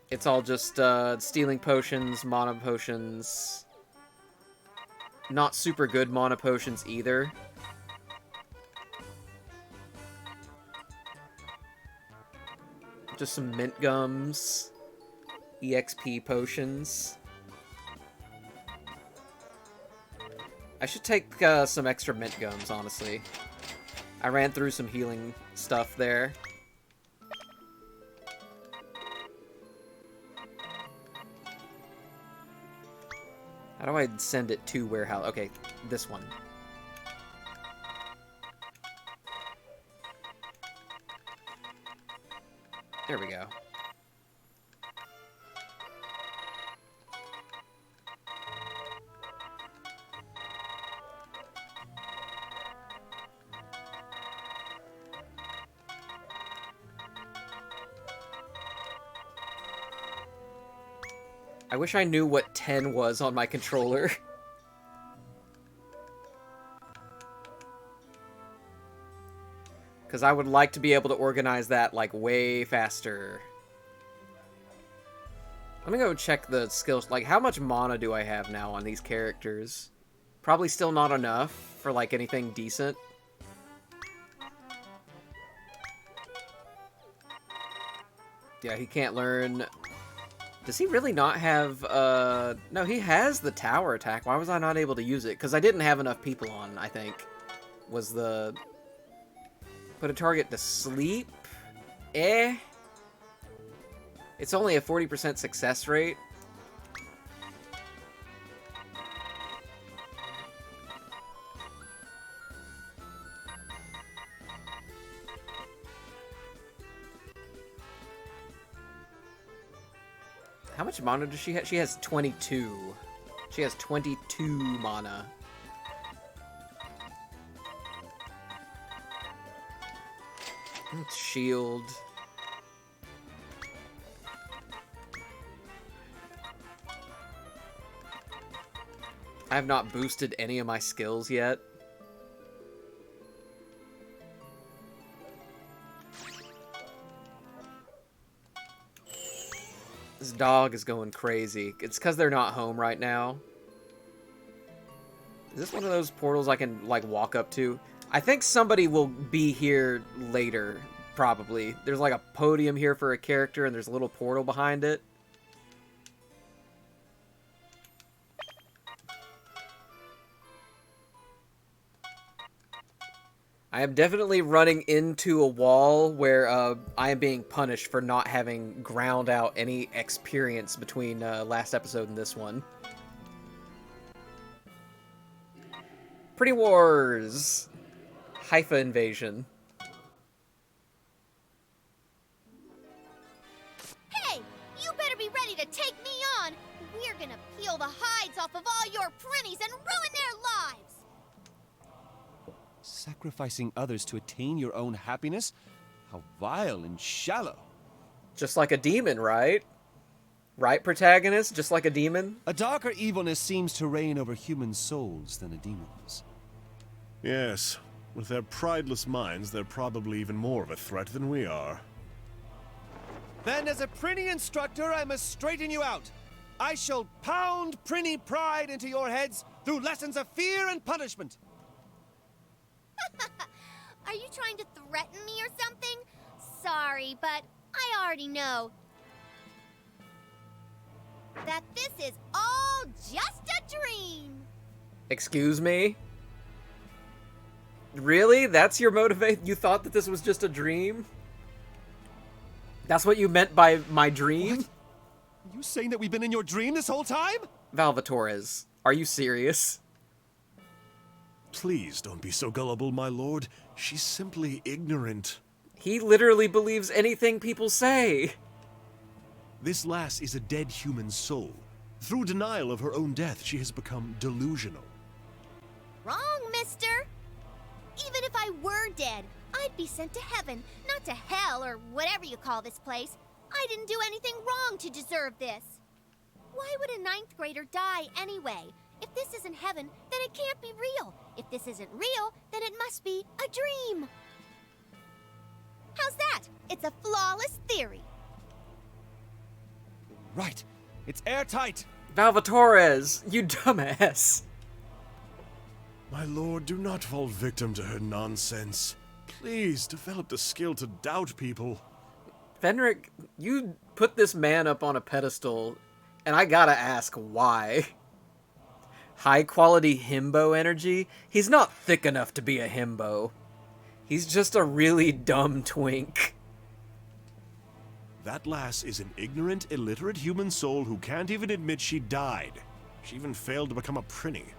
It's all just, stealing potions, mana potions. Not super good mana potions either. Just some mint gums. EXP potions. I should take some extra mint gums, honestly. I ran through some healing stuff there. How do I send it to warehouse? Okay, this one. There we go. I wish I knew what 10 was on my controller. Because I would like to be able to organize that, like, way faster. Let me go check the skills. Like, how much mana do I have now on these characters? Probably still not enough for, like, anything decent. Yeah, he can't learn... Does he really not have, no, he has the tower attack. Why was I not able to use it? Because I didn't have enough people on, I think. Was the... Put a target to sleep? Eh? It's only a 40% success rate. How much mana does she have? She has 22. She has 22 mana. Shield. I have not boosted any of my skills yet. This dog is going crazy. It's because they're not home right now. Is this one of those portals I can, like, walk up to? I think somebody will be here later, probably. There's, like, a podium here for a character, and there's a little portal behind it. I am definitely running into a wall where I am being punished for not having ground out any experience between last episode and this one. Prinny Wars! Haifa invasion. Hey! You better be ready to take me on! We're gonna peel the hides off of all your Prinnies and ruin their lives! Sacrificing others to attain your own happiness? How vile and shallow. Just like a demon, right? Right, protagonist? Just like a demon? A darker evilness seems to reign over human souls than a demon's. Yes, with their prideless minds, they're probably even more of a threat than we are. Then, as a Prinny instructor, I must straighten you out. I shall pound Prinny pride into your heads through lessons of fear and punishment. Are you trying to threaten me or something? Sorry, but I already know that this is all just a dream. Excuse me? Really? That's your motivation? You thought that this was just a dream? That's what you meant by my dream? What? Are you saying that we've been in your dream this whole time? Valvatores, are you serious? Please don't be so gullible, my lord. She's simply ignorant. He literally believes anything people say. This lass is a dead human soul. Through denial of her own death, she has become delusional. Wrong, mister. Even if I were dead, I'd be sent to heaven, not to hell or whatever you call this place. I didn't do anything wrong to deserve this. Why would a 9th grader die anyway? If this isn't heaven, then it can't be real. If this isn't real, then it must be a dream. How's that? It's a flawless theory. Right. It's airtight. Valvatores, you dumbass. My lord, do not fall victim to her nonsense. Please, develop the skill to doubt people. Fenric, you put this man up on a pedestal, and I gotta ask why. High quality himbo energy? He's not thick enough to be a himbo. He's just a really dumb twink. That lass is an ignorant, illiterate human soul who can't even admit she died. She even failed to become a Prinny.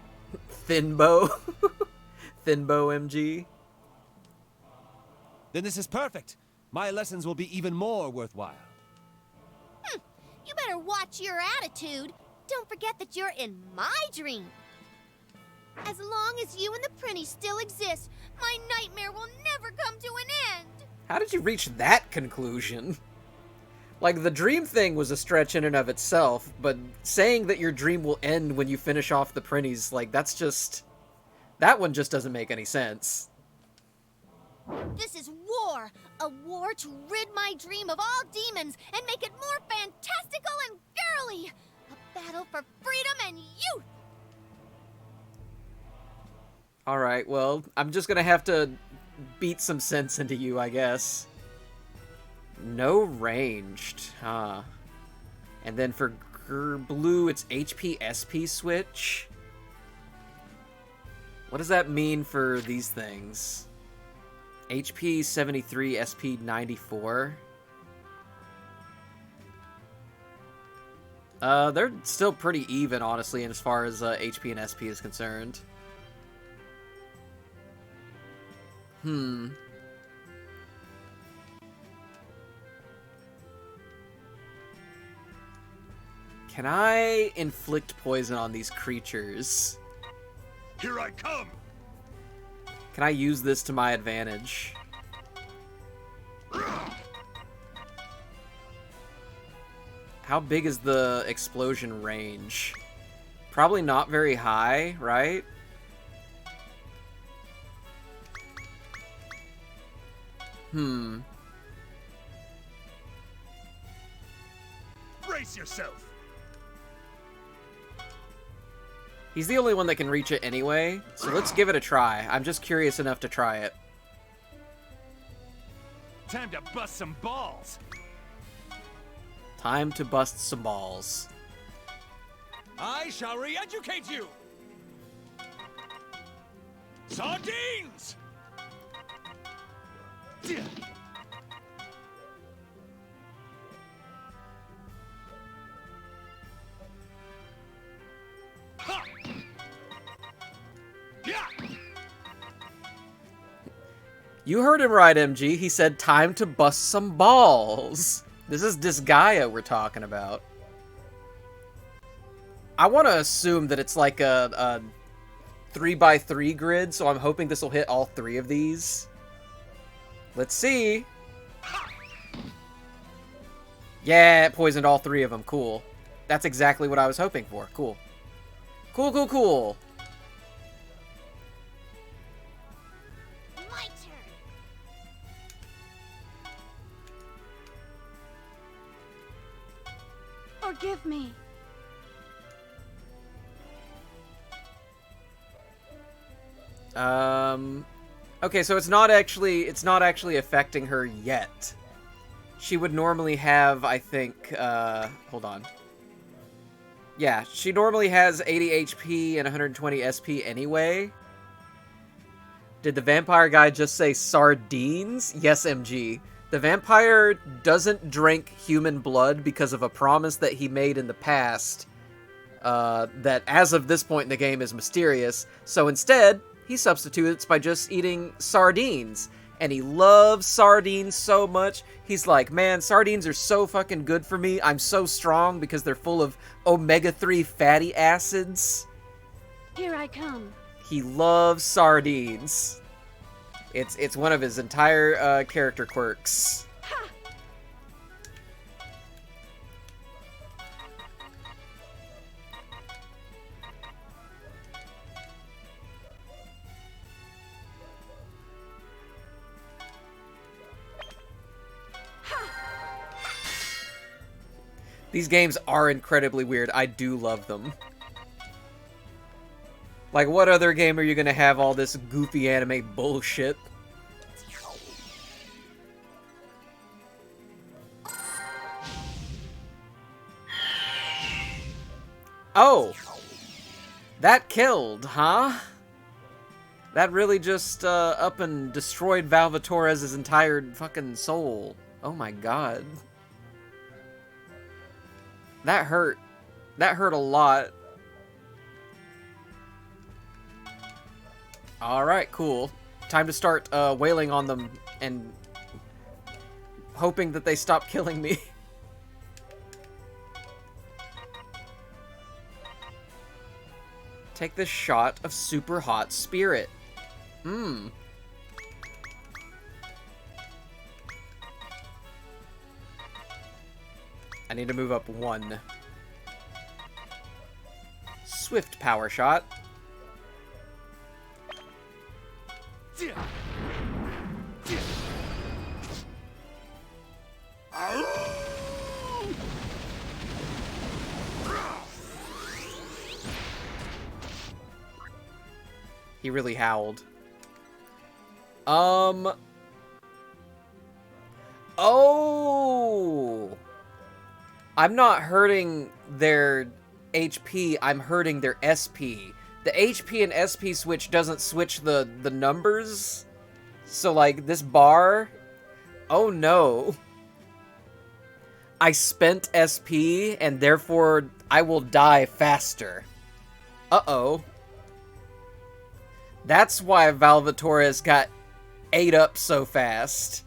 Thinbo. Thinbo MG. Then this is perfect. My lessons will be even more worthwhile. You better watch your attitude. Don't forget that you're in my dream. As long as you and the Prinny still exist, my nightmare will never come to an end. How did you reach that conclusion? Like, the dream thing was a stretch in and of itself, but saying that your dream will end when you finish off the Prinnies, like, that's just... That one just doesn't make any sense. This is war. A war to rid my dream of all demons and make it more fantastical and girly. A battle for freedom and youth. Alright, well, I'm just gonna have to beat some sense into you, I guess. No ranged, huh? And then for blue, it's HP SP switch. What does that mean for these things? HP 73, SP 94. They're still pretty even, honestly, as far as HP and SP is concerned. Can I inflict poison on these creatures? Here I come! Can I use this to my advantage? How big is the explosion range? Probably not very high, right? Brace yourself! He's the only one that can reach it anyway, so let's give it a try. I'm just curious enough to try it. Time to bust some balls. Time to bust some balls. I shall re-educate you. Sardines! Ha! Yeah! You heard him right, MG. He said time to bust some balls. This is Disgaea we're talking about. I want to assume that it's like a 3x3 grid, so I'm hoping this will hit all 3 of these. Let's see. Yeah, it poisoned all 3 of them. Cool. That's exactly what I was hoping for. Cool. Cool, cool, cool. My turn. Forgive me. Okay, so it's not actually affecting her yet. She would normally have, I think, hold on. Yeah, she normally has 80 HP and 120 SP anyway. Did the vampire guy just say sardines? Yes, MG. The vampire doesn't drink human blood because of a promise that he made in the past that as of this point in the game is mysterious. So instead, he substitutes by just eating sardines. And he loves sardines so much. He's like, man, sardines are so fucking good for me. I'm so strong because they're full of omega-3 fatty acids. Here I come. He loves sardines. It's one of his entire character quirks. These games are incredibly weird. I do love them. Like, what other game are you gonna have all this goofy anime bullshit? Oh! That killed, huh? That really just, up and destroyed Valvatorez's entire fucking soul. Oh my god. That hurt. That hurt a lot. Alright, cool. Time to start wailing on them and hoping that they stop killing me. Take this shot of super hot spirit. Mmm. I need to move up 1. Swift power shot. He really howled. Oh! I'm not hurting their HP, I'm hurting their SP. The HP and SP switch doesn't switch the numbers. So, like, this bar... Oh, no. I spent SP, and therefore I will die faster. Uh-oh. That's why Valvatorez got ate up so fast.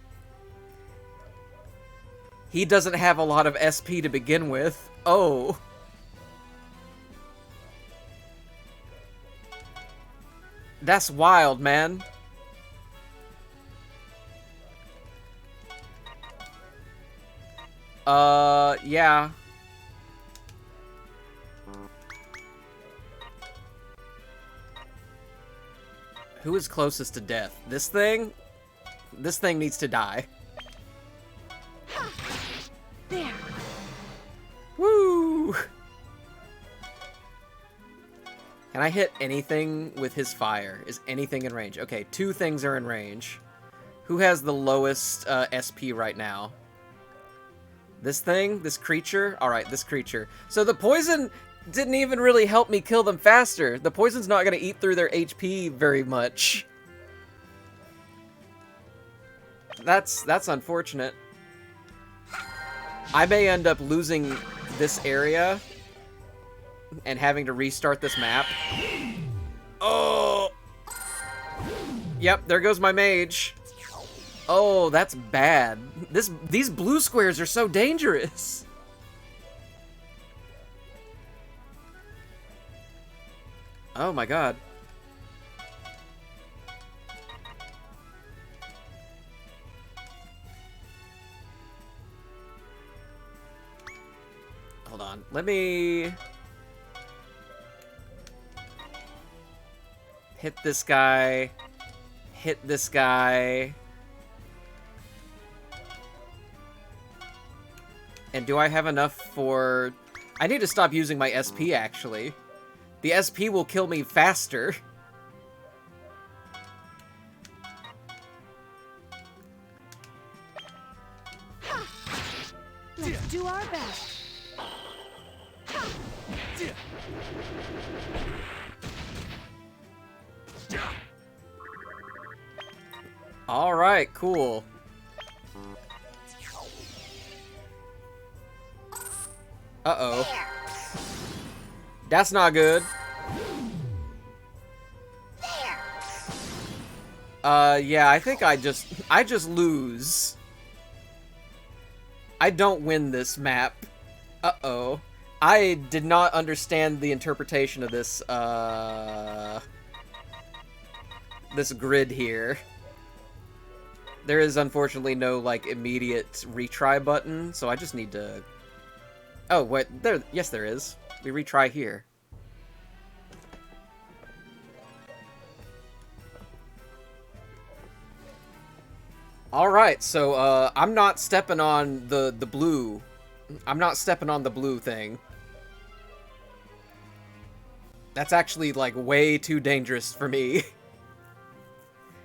He doesn't have a lot of SP to begin with. Oh. That's wild, man. Yeah. Who is closest to death? This thing? This thing needs to die. There. Woo! Can I hit anything with his fire? Is anything in range? Okay, 2 things are in range. Who has the lowest SP right now? This thing? This creature? Alright, this creature. So the poison didn't even really help me kill them faster. The poison's not going to eat through their HP very much. That's unfortunate. I may end up losing this area and having to restart this map. Oh! Yep, there goes my mage. Oh, that's bad. These blue squares are so dangerous. Oh my god. Hold on. Let me hit this guy. Hit this guy. And do I have enough for... I need to stop using my SP, actually. The SP will kill me faster. Let's do our best. Alright, cool. Uh-oh. That's not good. Yeah, I think I just lose. I don't win this map. Uh-oh. I did not understand the interpretation of this, this grid here. There is unfortunately no, like, immediate retry button, so I just need to... Oh, wait, there, yes there is. We retry here. Alright, so, I'm not stepping on the blue. I'm not stepping on the blue thing. That's actually, like, way too dangerous for me.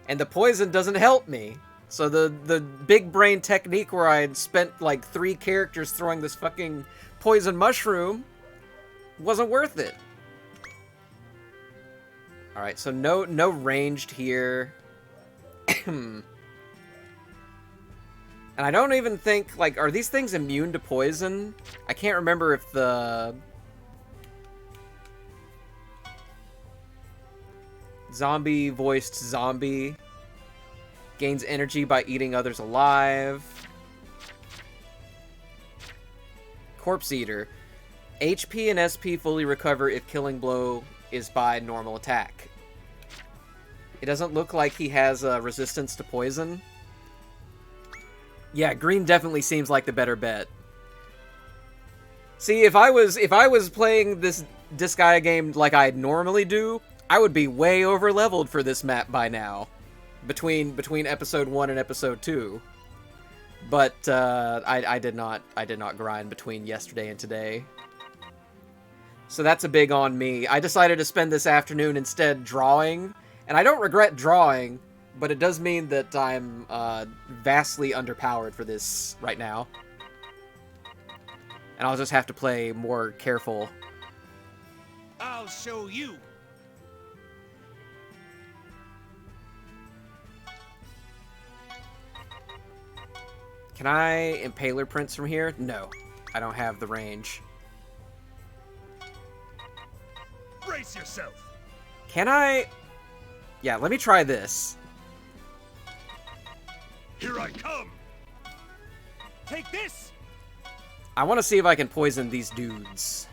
And the poison doesn't help me. So the big brain technique where I had spent, like, 3 characters throwing this fucking poison mushroom wasn't worth it. Alright, so no ranged here. And I don't even think, like, are these things immune to poison? I can't remember if the... Zombie-voiced zombie gains energy by eating others alive. Corpse Eater. HP and SP fully recover if killing blow is by normal attack. It doesn't look like he has a resistance to poison. Yeah, green definitely seems like the better bet. See, if I was playing this Disgaea game like I normally do, I would be way over leveled for this map by now. Between episode 1 and episode 2. But I did not grind between yesterday and today. So that's a big on me. I decided to spend this afternoon instead drawing, and I don't regret drawing. But it does mean that I'm vastly underpowered for this right now. And I'll just have to play more careful. I'll show you. Can I Impaler Prince from here? No. I don't have the range. Brace yourself. Can I... Yeah, let me try this. Here I come. Take this. I want to see if I can poison these dudes.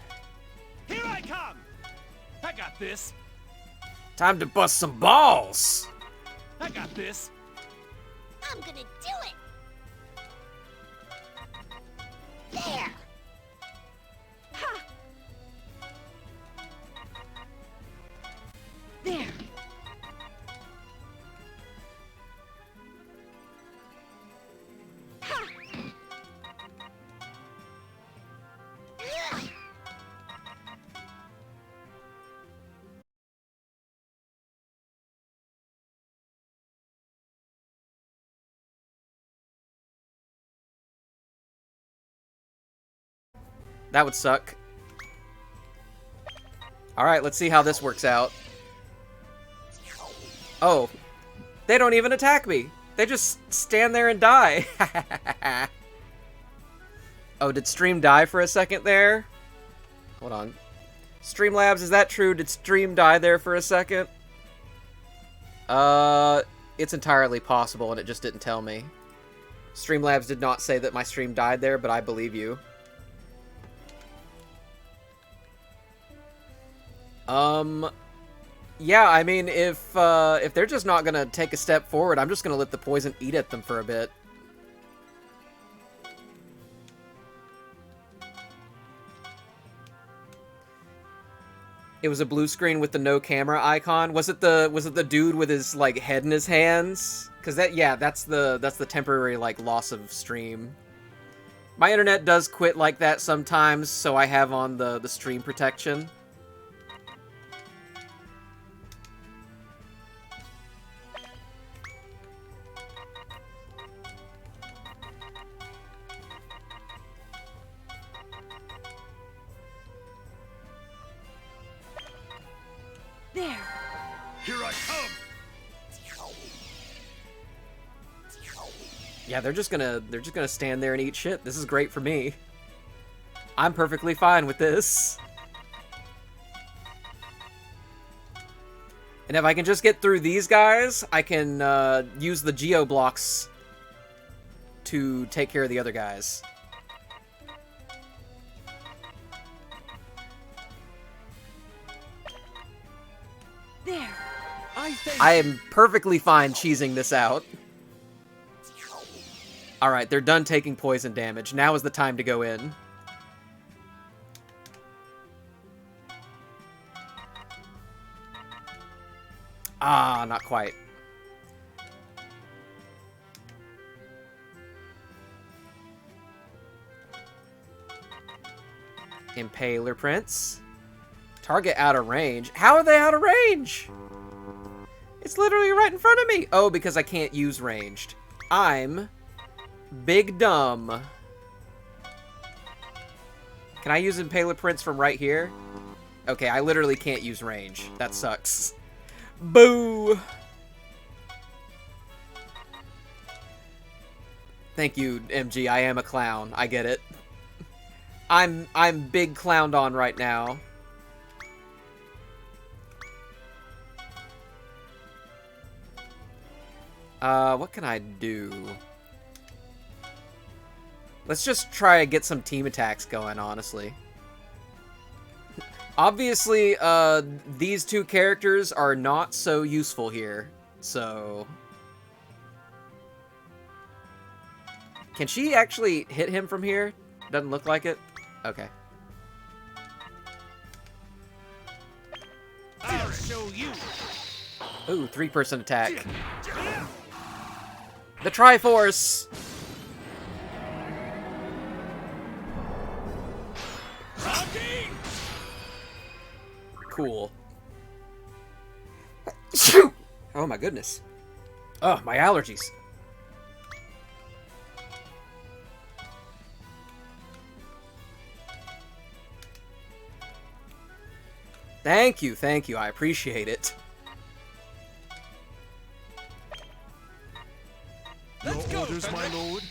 Here I come. I got this. Time to bust some balls! I got this. I'm gonna do it! There! Ha! There. Ha! Ugh! That would suck. Alright, let's see how this works out. Oh. They don't even attack me. They just stand there and die. Oh, did Stream die for a second there? Hold on. Streamlabs, is that true? Did Stream die there for a second? It's entirely possible and it just didn't tell me. Streamlabs did not say that my stream died there, but I believe you. Yeah, I mean, if they're just not gonna take a step forward, I'm just gonna let the poison eat at them for a bit. It was a blue screen with the no camera icon. Was it the dude with his like head in his hands? Cause that's the temporary like loss of stream. My internet does quit like that sometimes, so I have on the stream protection. There. Here I come. Yeah, they're just gonna stand there and eat shit. This is great for me. I'm perfectly fine with this. And if I can just get through these guys, I can use the geo blocks to take care of the other guys. There. I am perfectly fine cheesing this out. Alright, they're done taking poison damage. Now is the time to go in. Ah, not quite. Impaler Prince. Target out of range. How are they out of range? It's literally right in front of me. Oh, because I can't use ranged. I'm big dumb. Can I use Impaler Prince from right here? Okay, I literally can't use range. That sucks. Boo! Thank you, MG. I am a clown. I get it. I'm big clowned on right now. What can I do? Let's just try to get some team attacks going, honestly. Obviously, these two characters are not so useful here, so... Can she actually hit him from here? Doesn't look like it. Okay. I'll show you. Ooh, 3-person attack. The Triforce! Cool. Oh my goodness. Oh, my allergies. Thank you, I appreciate it. Your orders, my lord?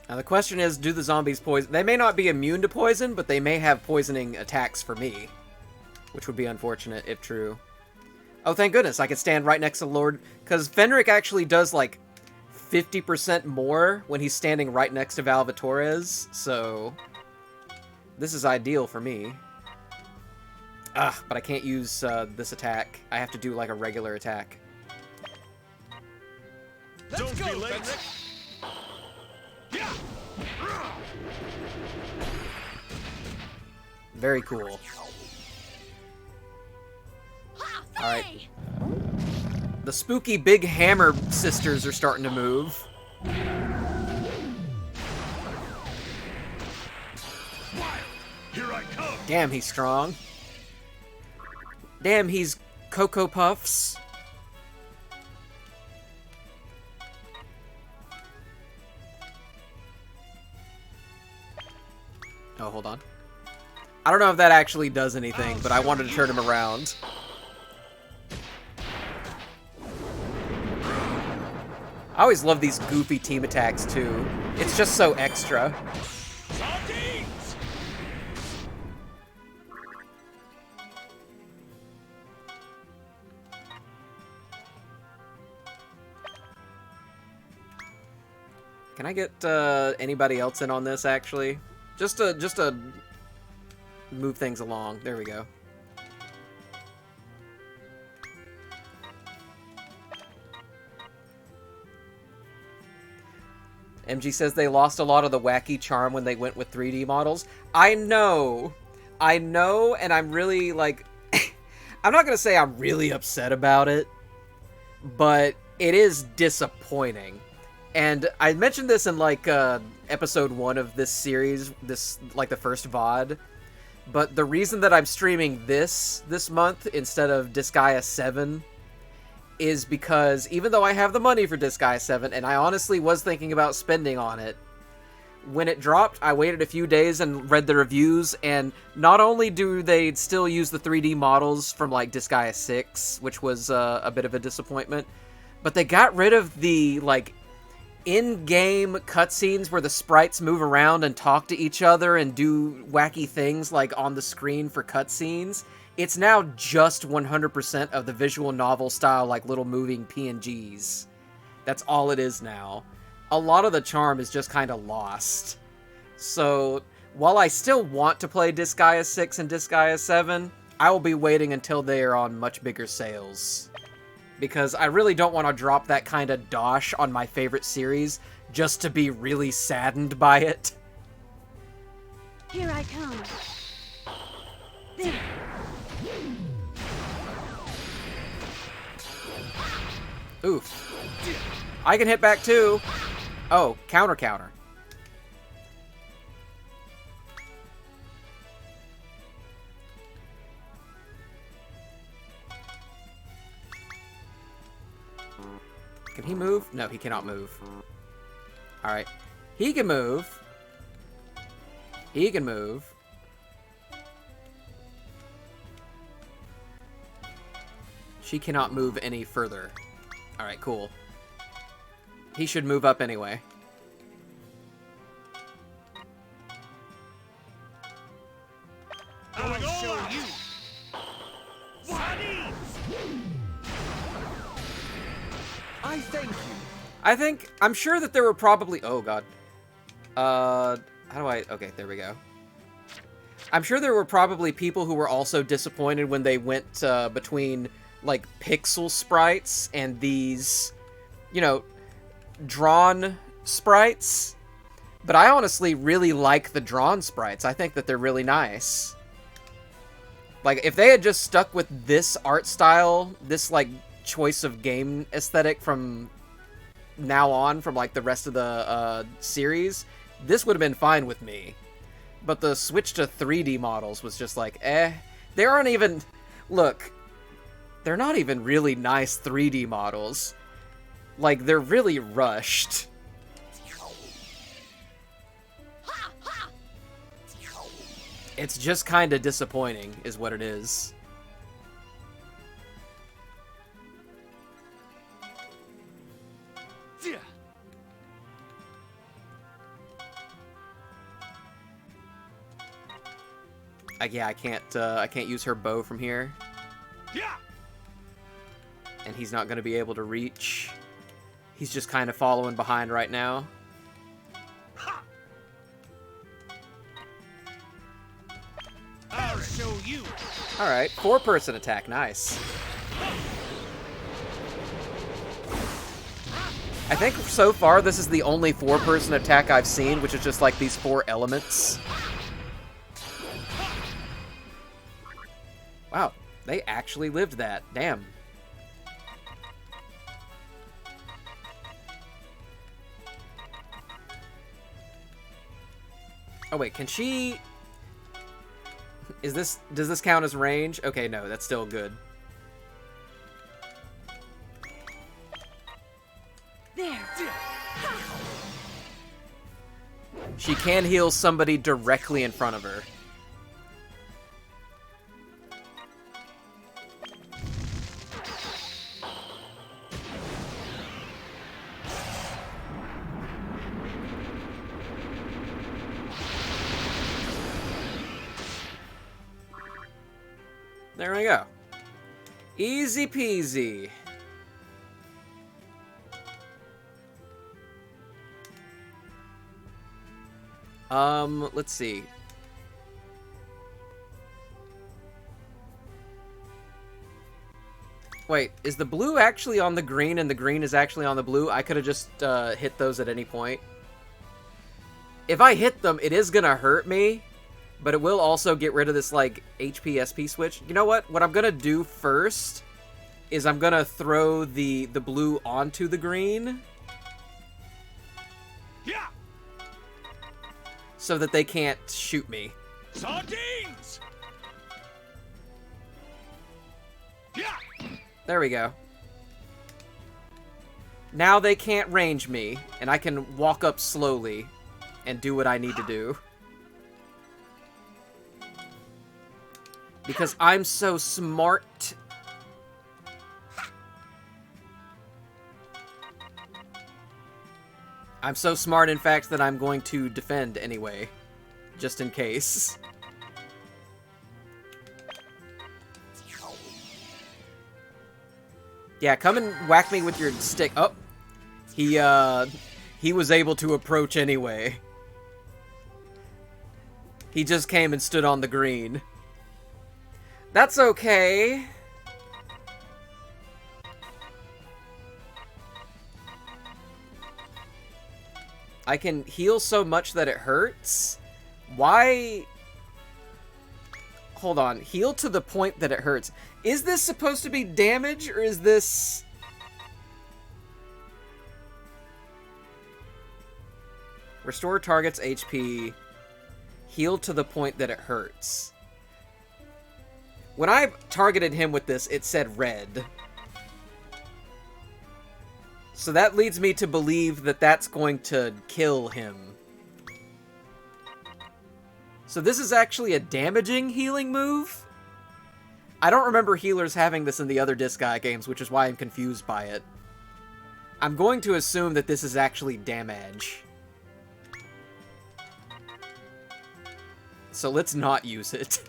Now the question is, do the zombies poison? They may not be immune to poison, but they may have poisoning attacks for me. Which would be unfortunate, if true. Oh, thank goodness, I could stand right next to Lord... Because Fenric actually does, like, 50% more when he's standing right next to Valvatorez, so... This is ideal for me. Ugh, but I can't use this attack. I have to do, like, a regular attack. Don't be late! Very cool. Alright. The spooky big hammer sisters are starting to move. Here I come! Damn, he's strong. Damn, he's Cocoa Puffs. Oh, hold on. I don't know if that actually does anything, but I wanted to turn him around. I always love these goofy team attacks, too. It's just so extra. Can I get anybody else in on this, actually? Just to move things along. There we go. MG says they lost a lot of the wacky charm when they went with 3D models. I know, and I'm really, like... I'm not gonna say I'm really upset about it, but it is disappointing. And I mentioned this in, like, episode 1 of this series, like, the first VOD, but the reason that I'm streaming this month instead of Disgaea 7 is because even though I have the money for Disgaea 7, and I honestly was thinking about spending on it, when it dropped, I waited a few days and read the reviews, and not only do they still use the 3D models from, like, Disgaea 6, which was a bit of a disappointment, but they got rid of the, like, in-game cutscenes where the sprites move around and talk to each other and do wacky things, like, on the screen for cutscenes. It's now just 100% of the visual novel style, like, little moving PNGs. That's all it is now. A lot of the charm is just kind of lost. So, while I still want to play Disgaea 6 and Disgaea 7, I will be waiting until they are on much bigger sales. Because I really don't want to drop that kind of dosh on my favorite series just to be really saddened by it. Here I come. There. Oof. I can hit back too. Oh, counter. Can he move? No, he cannot move. Alright. He can move. He can move. She cannot move any further. Alright, cool. He should move up anyway. I'll show you. I thank you. I'm sure that there were probably... Oh, God. How do I... Okay, there we go. I'm sure there were probably people who were also disappointed when they went between, like, pixel sprites and these, you know, drawn sprites. But I honestly really like the drawn sprites. I think that they're really nice. Like, if they had just stuck with this art style, this, like, choice of game aesthetic from now on, from, like, the rest of the series, this would have been fine with me. But the switch to 3D models was just like, eh. They aren't even... Look, they're not even really nice 3D models. Like, they're really rushed. It's just kind of disappointing, is what it is. Yeah, I can't use her bow from here. And he's not going to be able to reach. He's just kind of following behind right now. I'll show you. Alright, 4-person attack, nice. I think so far this is the only 4-person attack I've seen, which is just like these 4 elements. Wow, they actually lived that. Damn. Oh wait, can she... does this count as range? Okay, no, that's still good. There. She can heal somebody directly in front of her. There we go. Easy peasy. Let's see. Wait, is the blue actually on the green and the green is actually on the blue? I could have just hit those at any point. If I hit them, it is gonna hurt me. But it will also get rid of this, like, HP-SP switch. You know what? What I'm gonna do first is I'm gonna throw the blue onto the green. Yeah. So that they can't shoot me. Sardines. Yeah. There we go. Now they can't range me, and I can walk up slowly. and do what I need to do. Because I'm so smart. I'm so smart, in fact, that I'm going to defend anyway. Just in case. Yeah, come and whack me with your stick. Oh! He was able to approach anyway. He just came and stood on the green. That's okay. I can heal so much that it hurts? Why? Hold on. Heal to the point that it hurts. Is this supposed to be damage, or is this... Restore target's HP. Heal to the point that it hurts. When I targeted him with this, it said red. So that leads me to believe that that's going to kill him. So this is actually a damaging healing move? I don't remember healers having this in the other Disgaea games, which is why I'm confused by it. I'm going to assume that this is actually damage. So let's not use it.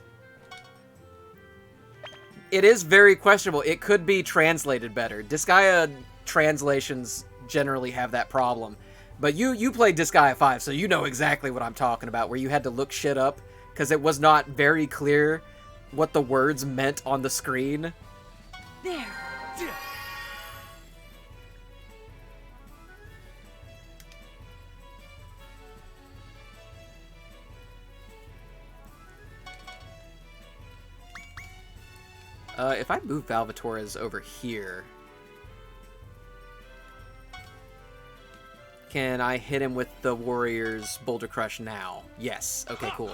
It is very questionable. It could be translated better. Disgaea translations generally have that problem. But you played Disgaea 5, so you know exactly what I'm talking about, where you had to look shit up because it was not very clear what the words meant on the screen. There. If I move Valvatorez over here... Can I hit him with the Warrior's Boulder Crush now? Yes. Okay, cool.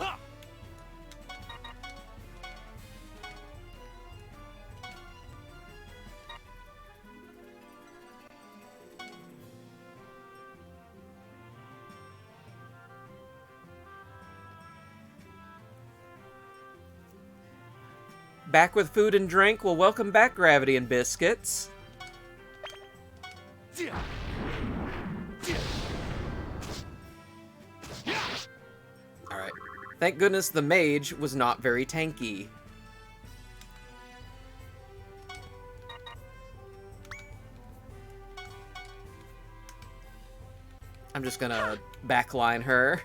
Back with food and drink. Well, welcome back, Gravity and Biscuits. Alright. Thank goodness the mage was not very tanky. I'm just gonna backline her.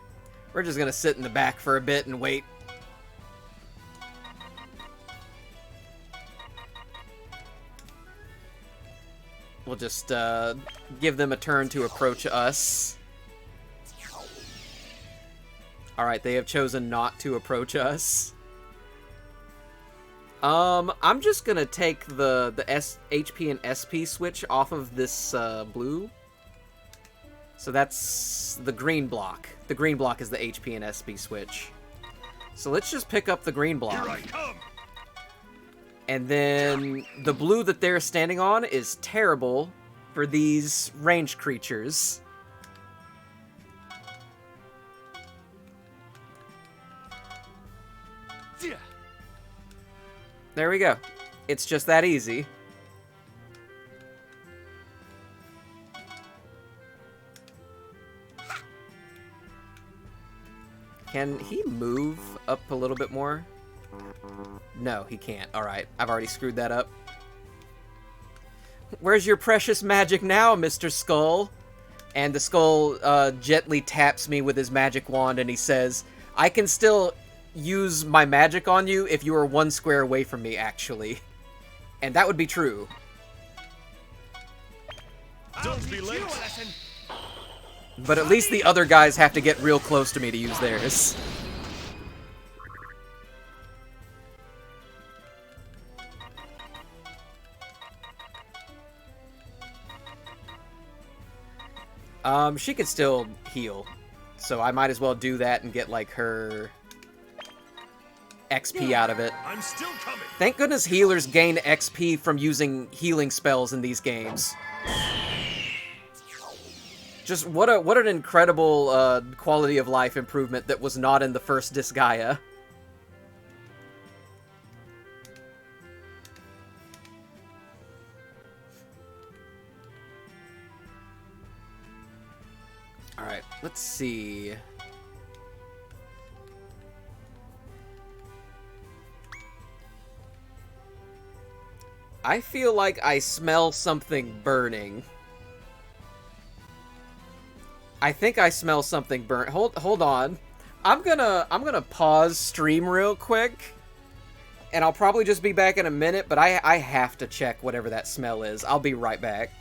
We're just gonna sit in the back for a bit and wait. We'll just give them a turn to approach us. Alright, they have chosen not to approach us. I'm just gonna take the HP and SP switch off of this blue. So that's the green block. The green block is the HP and SP switch. So let's just pick up the green block. Here I come. And then the blue that they're standing on is terrible for these ranged creatures. There we go. It's just that easy. Can he move up a little bit more? No, he can't. Alright, I've already screwed that up. Where's your precious magic now, Mr. Skull? And the Skull gently taps me with his magic wand and he says, I can still use my magic on you if you are 1 square away from me, actually. And that would be true. Don't be late. But at least the other guys have to get real close to me to use theirs. She could still heal. So I might as well do that and get, like, her XP out of it. I'm still coming. Thank goodness healers gain XP from using healing spells in these games. Just what an incredible quality of life improvement that was not in the first Disgaea. Alright, let's see. I feel like I smell something burning. I think I smell something burnt. Hold on. I'm gonna pause stream real quick. And I'll probably just be back in a minute, but I have to check whatever that smell is. I'll be right back.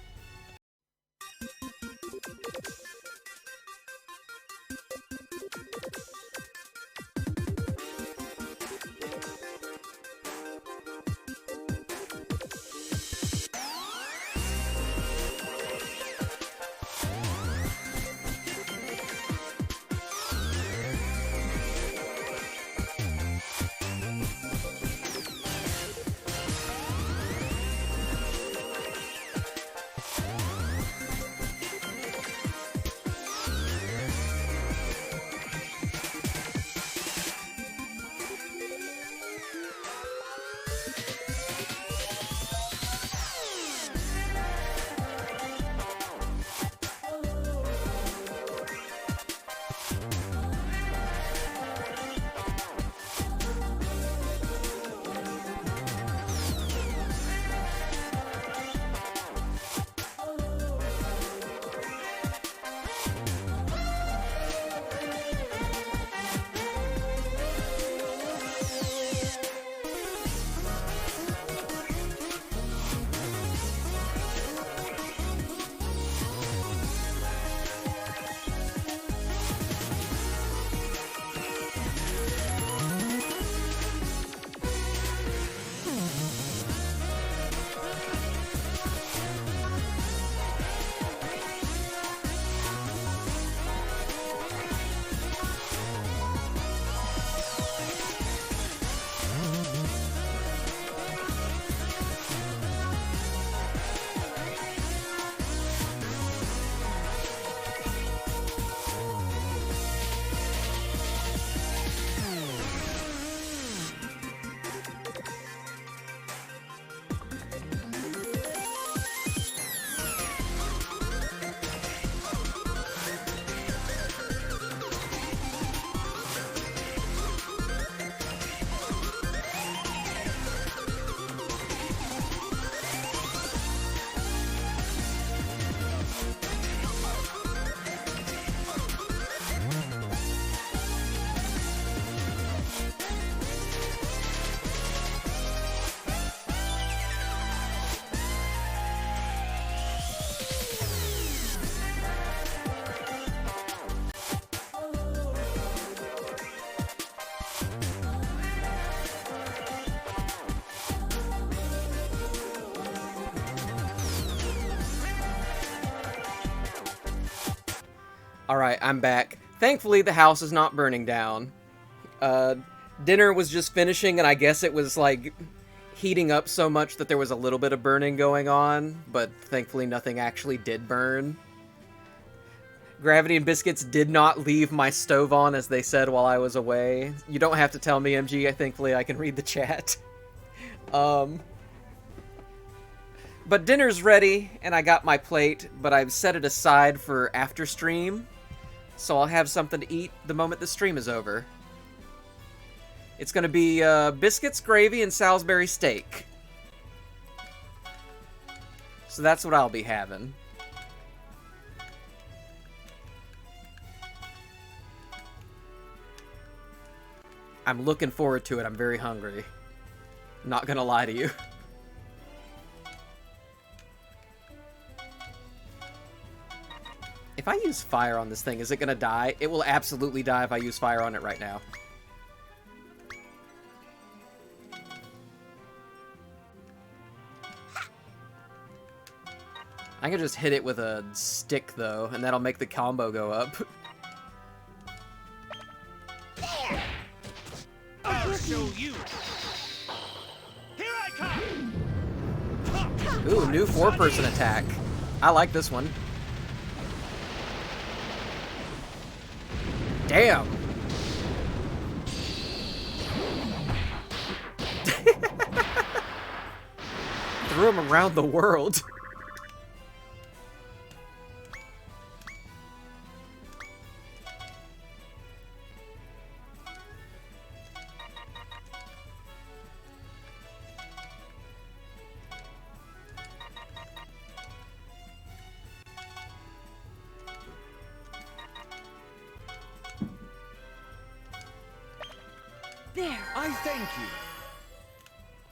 Alright, I'm back. Thankfully, the house is not burning down. Dinner was just finishing, and I guess it was, like, heating up so much that there was a little bit of burning going on, but thankfully nothing actually did burn. Gravity and Biscuits did not leave my stove on, as they said while I was away. You don't have to tell me, MG. Thankfully, I can read the chat. But dinner's ready, and I got my plate, but I've set it aside for after stream, so I'll have something to eat the moment the stream is over. It's gonna be biscuits, gravy, and Salisbury steak. So that's what I'll be having. I'm looking forward to it. I'm very hungry. Not gonna lie to you. If I use fire on this thing, is it gonna die? It will absolutely die if I use fire on it right now. I can just hit it with a stick, though, and that'll make the combo go up. There! I'll show you. Here I come. Ooh, new 4-person attack. I like this one. Damn. Threw him around the world. There. I thank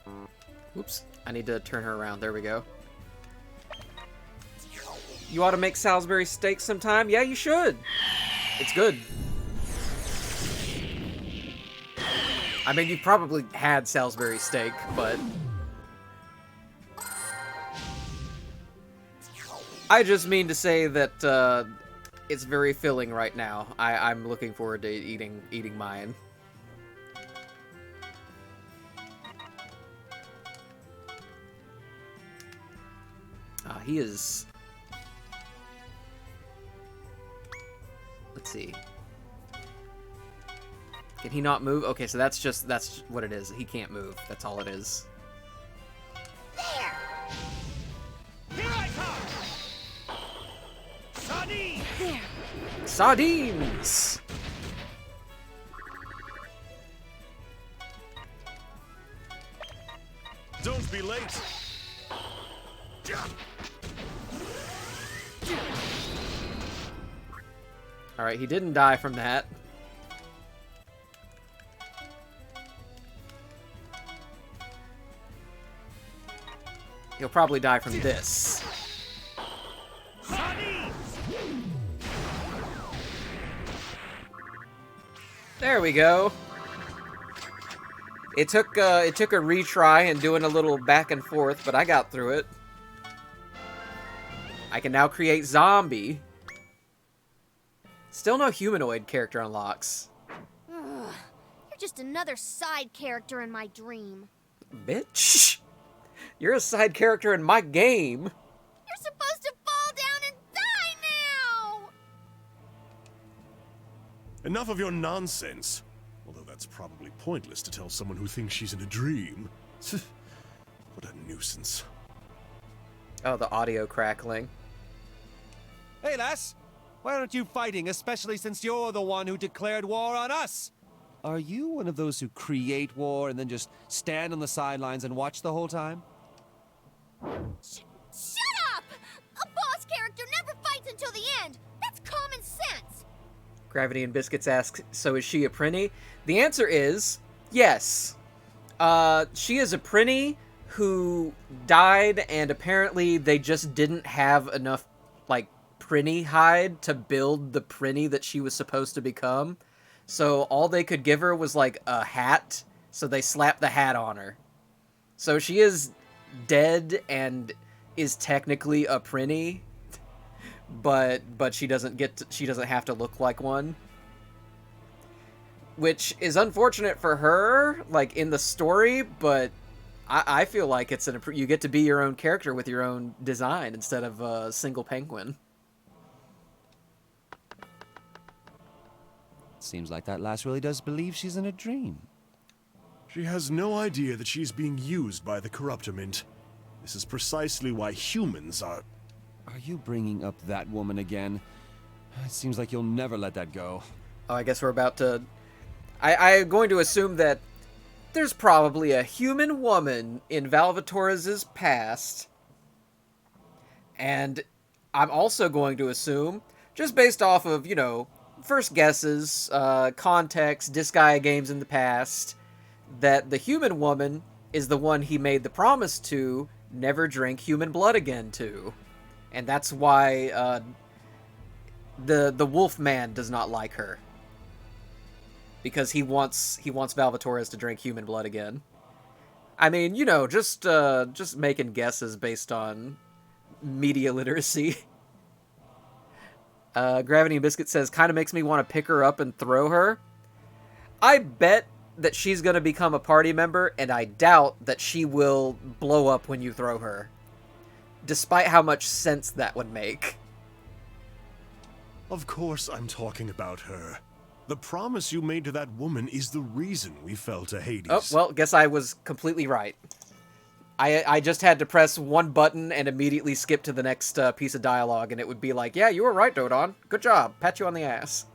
you. Oops, I need to turn her around. There we go. You ought to make Salisbury steak sometime? Yeah, you should. It's good. I mean, you've probably had Salisbury steak, but... I just mean to say that it's very filling right now. I'm looking forward to eating mine. He is... Let's see. Can he not move? Okay, so that's what it is. He can't move. That's all it is. There! Here I come! Sardine! There. Sardines! Don't be late. Alright, he didn't die from that. He'll probably die from this. Sardine! There we go. It took a retry and doing a little back and forth, but I got through it. I can now create zombie. Still no humanoid character unlocks. Ugh, you're just another side character in my dream. Bitch. You're a side character in my game. You're supposed to fall down and die now! Enough of your nonsense. Although that's probably pointless to tell someone who thinks she's in a dream. What a nuisance. Oh, the audio crackling. Hey, lass. Why aren't you fighting, especially since you're the one who declared war on us? Are you one of those who create war and then just stand on the sidelines and watch the whole time? Shut up! A boss character never fights until the end. That's common sense. Gravity and Biscuits asks, so is she a Prinny? The answer is yes. She is a Prinny who died, and apparently they just didn't have enough, like, Prinny hide to build the Prinny that she was supposed to become. So all they could give her was, like, a hat, so they slapped the hat on her. So she is dead and is technically a Prinny, but she doesn't have to look like one. Which is unfortunate for her, like, in the story, but I feel like you get to be your own character with your own design instead of a single penguin. Seems like that lass really does believe she's in a dream. She has no idea that she's being used by the Corruptorment. This is precisely why humans are... Are you bringing up that woman again? It seems like you'll never let that go. Oh, I guess we're about to... I'm going to assume that there's probably a human woman in Valvatorez's past. And I'm also going to assume, just based off of, you know, first guesses, context, Disgaea games in the past, that the human woman is the one he made the promise to never drink human blood again to. And that's why the wolf man does not like her. Because he wants Valvatorez to drink human blood again. I mean, you know, just making guesses based on media literacy. Gravity and Biscuit says, kind of makes me want to pick her up and throw her. I bet that she's going to become a party member, and I doubt that she will blow up when you throw her. Despite how much sense that would make. Of course I'm talking about her. The promise you made to that woman is the reason we fell to Hades. Oh, well, guess I was completely right. I just had to press one button and immediately skip to the next piece of dialogue, and it would be like, yeah, you were right, Dodon. Good job. Pat you on the ass.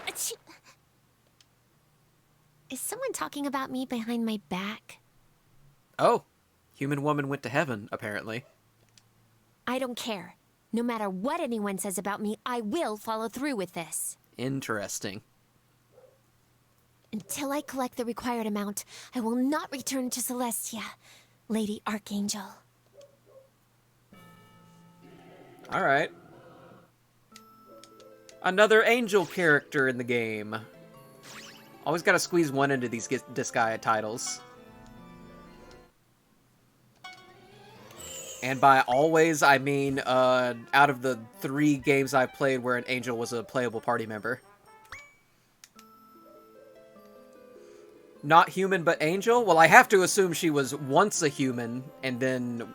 Achoo. Is someone talking about me behind my back? Oh, human woman went to heaven, apparently. I don't care. No matter what anyone says about me, I will follow through with this. Interesting. Until I collect the required amount, I will not return to Celestia, Lady Archangel. Alright. Another angel character in the game. Always gotta squeeze one into these Disgaea titles. And by always, I mean, out of the 3 games I've played where an angel was a playable party member. Not human, but angel? Well, I have to assume she was once a human, and then,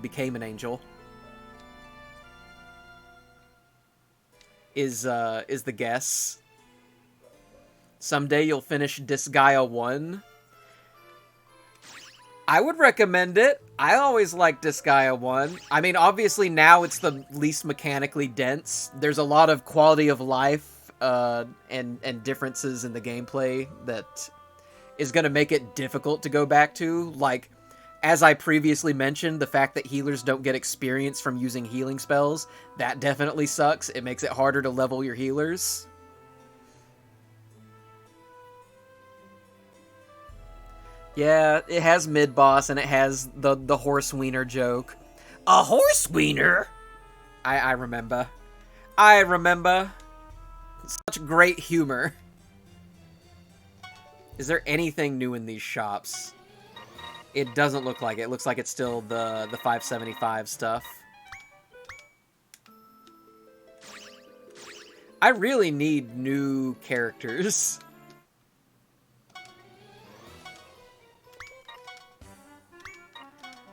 became an angel. Is the guess. Someday you'll finish Disgaea 1. I would recommend it. I always liked Disgaea 1. I mean, obviously now it's the least mechanically dense. There's a lot of quality of life, and differences in the gameplay that is going to make it difficult to go back to. Like, as I previously mentioned, the fact that healers don't get experience from using healing spells, that definitely sucks. It makes it harder to level your healers. Yeah, it has mid-boss, and it has the horse wiener joke. A horse wiener? I remember. I remember. Such great humor. Is there anything new in these shops? It doesn't look like it. It looks like it's still the 575 stuff. I really need new characters.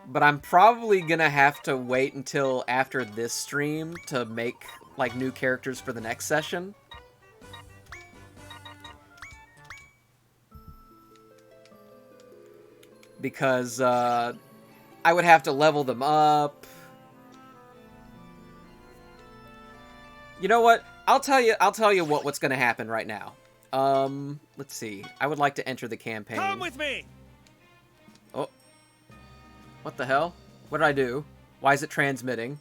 But I'm probably gonna have to wait until after this stream to make, like, new characters for the next session. Because, I would have to level them up. You know what? I'll tell you what's gonna happen right now. Let's see. I would like to enter the campaign. Come with me! Oh. What the hell? What did I do? Why is it transmitting?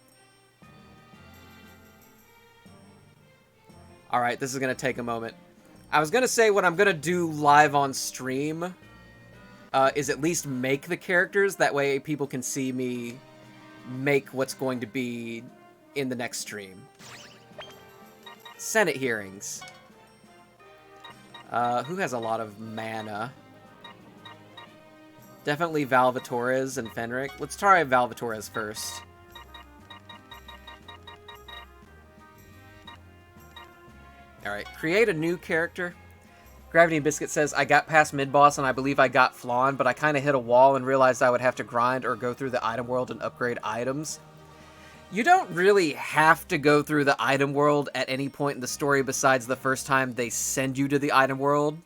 Alright, this is gonna take a moment. I was gonna say what I'm gonna do live on stream is at least make the characters. That way people can see me make what's going to be in the next stream. Senate hearings. Who has a lot of mana? Definitely Valvatores and Fenric. Let's try Valvatores first. Alright, create a new character. Gravity and Biscuit says, I got past mid-boss and I believe I got Flawn, but I kind of hit a wall and realized I would have to grind or go through the item world and upgrade items. You don't really have to go through the item world at any point in the story besides the first time they send you to the item world.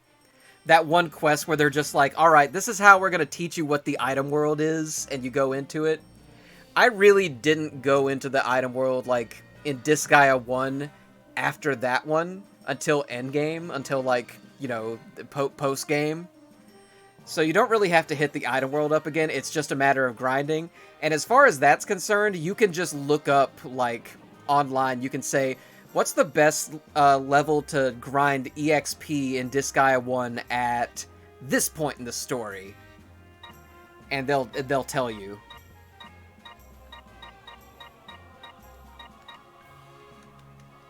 That one quest where they're just like, alright, this is how we're going to teach you what the item world is, and you go into it. I really didn't go into the item world, like, in Disgaea 1 after that one, until endgame, until, like, you know, post-game. So you don't really have to hit the item world up again, it's just a matter of grinding. And as far as that's concerned, you can just look up, like, online, you can say, what's the best level to grind EXP in Disgaea 1 at this point in the story? And they'll tell you.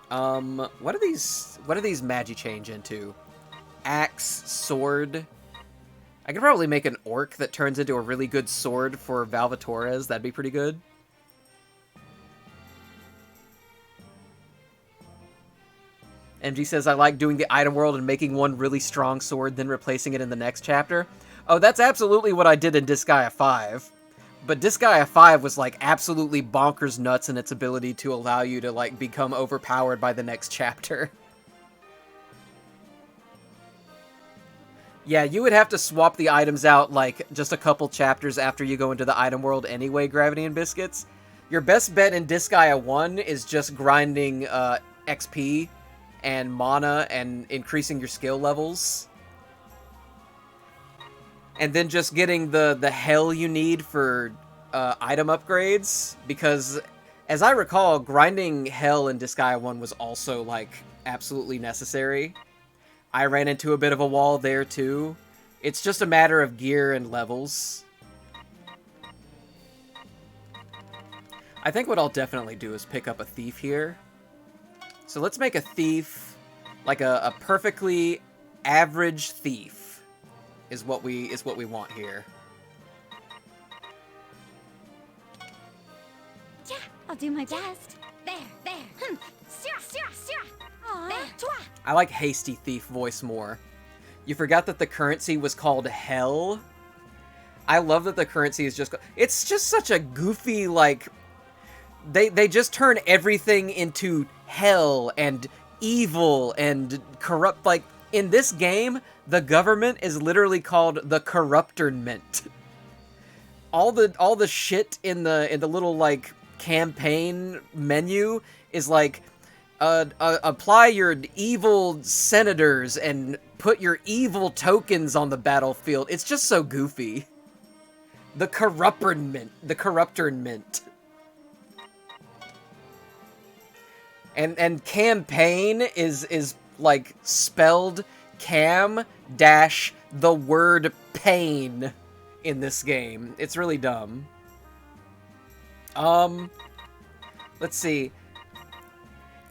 What do these magi change into? Axe, sword. I could probably make an orc that turns into a really good sword for Valvatores. That'd be pretty good. MG says, I like doing the item world and making one really strong sword, then replacing it in the next chapter. Oh, that's absolutely what I did in Disgaea 5. But Disgaea 5 was, like, absolutely bonkers nuts in its ability to allow you to, like, become overpowered by the next chapter. Yeah, you would have to swap the items out, like, just a couple chapters after you go into the item world anyway, Gravity and Biscuits. Your best bet in Disgaea 1 is just grinding XP and mana and increasing your skill levels. And then just getting the hell you need for item upgrades, because, as I recall, grinding hell in Disgaea 1 was also, like, absolutely necessary. I ran into a bit of a wall there, too. It's just a matter of gear and levels. I think what I'll definitely do is pick up a thief here. So let's make a thief, like a perfectly average thief, is what we want here. Yeah, I'll do my best. There. I like Hasty Thief voice more. You forgot that the currency was called Hell? I love that the currency is just... It's just such a goofy, like... They just turn everything into hell and evil and corrupt. Like, in this game, the government is literally called the Corruptorment. All the shit in the little, like, campaign menu is like... apply your evil senators and put your evil tokens on the battlefield. It's just so goofy. The Corruptorment. And campaign is like spelled cam dash the word pain in this game. It's really dumb. Let's see.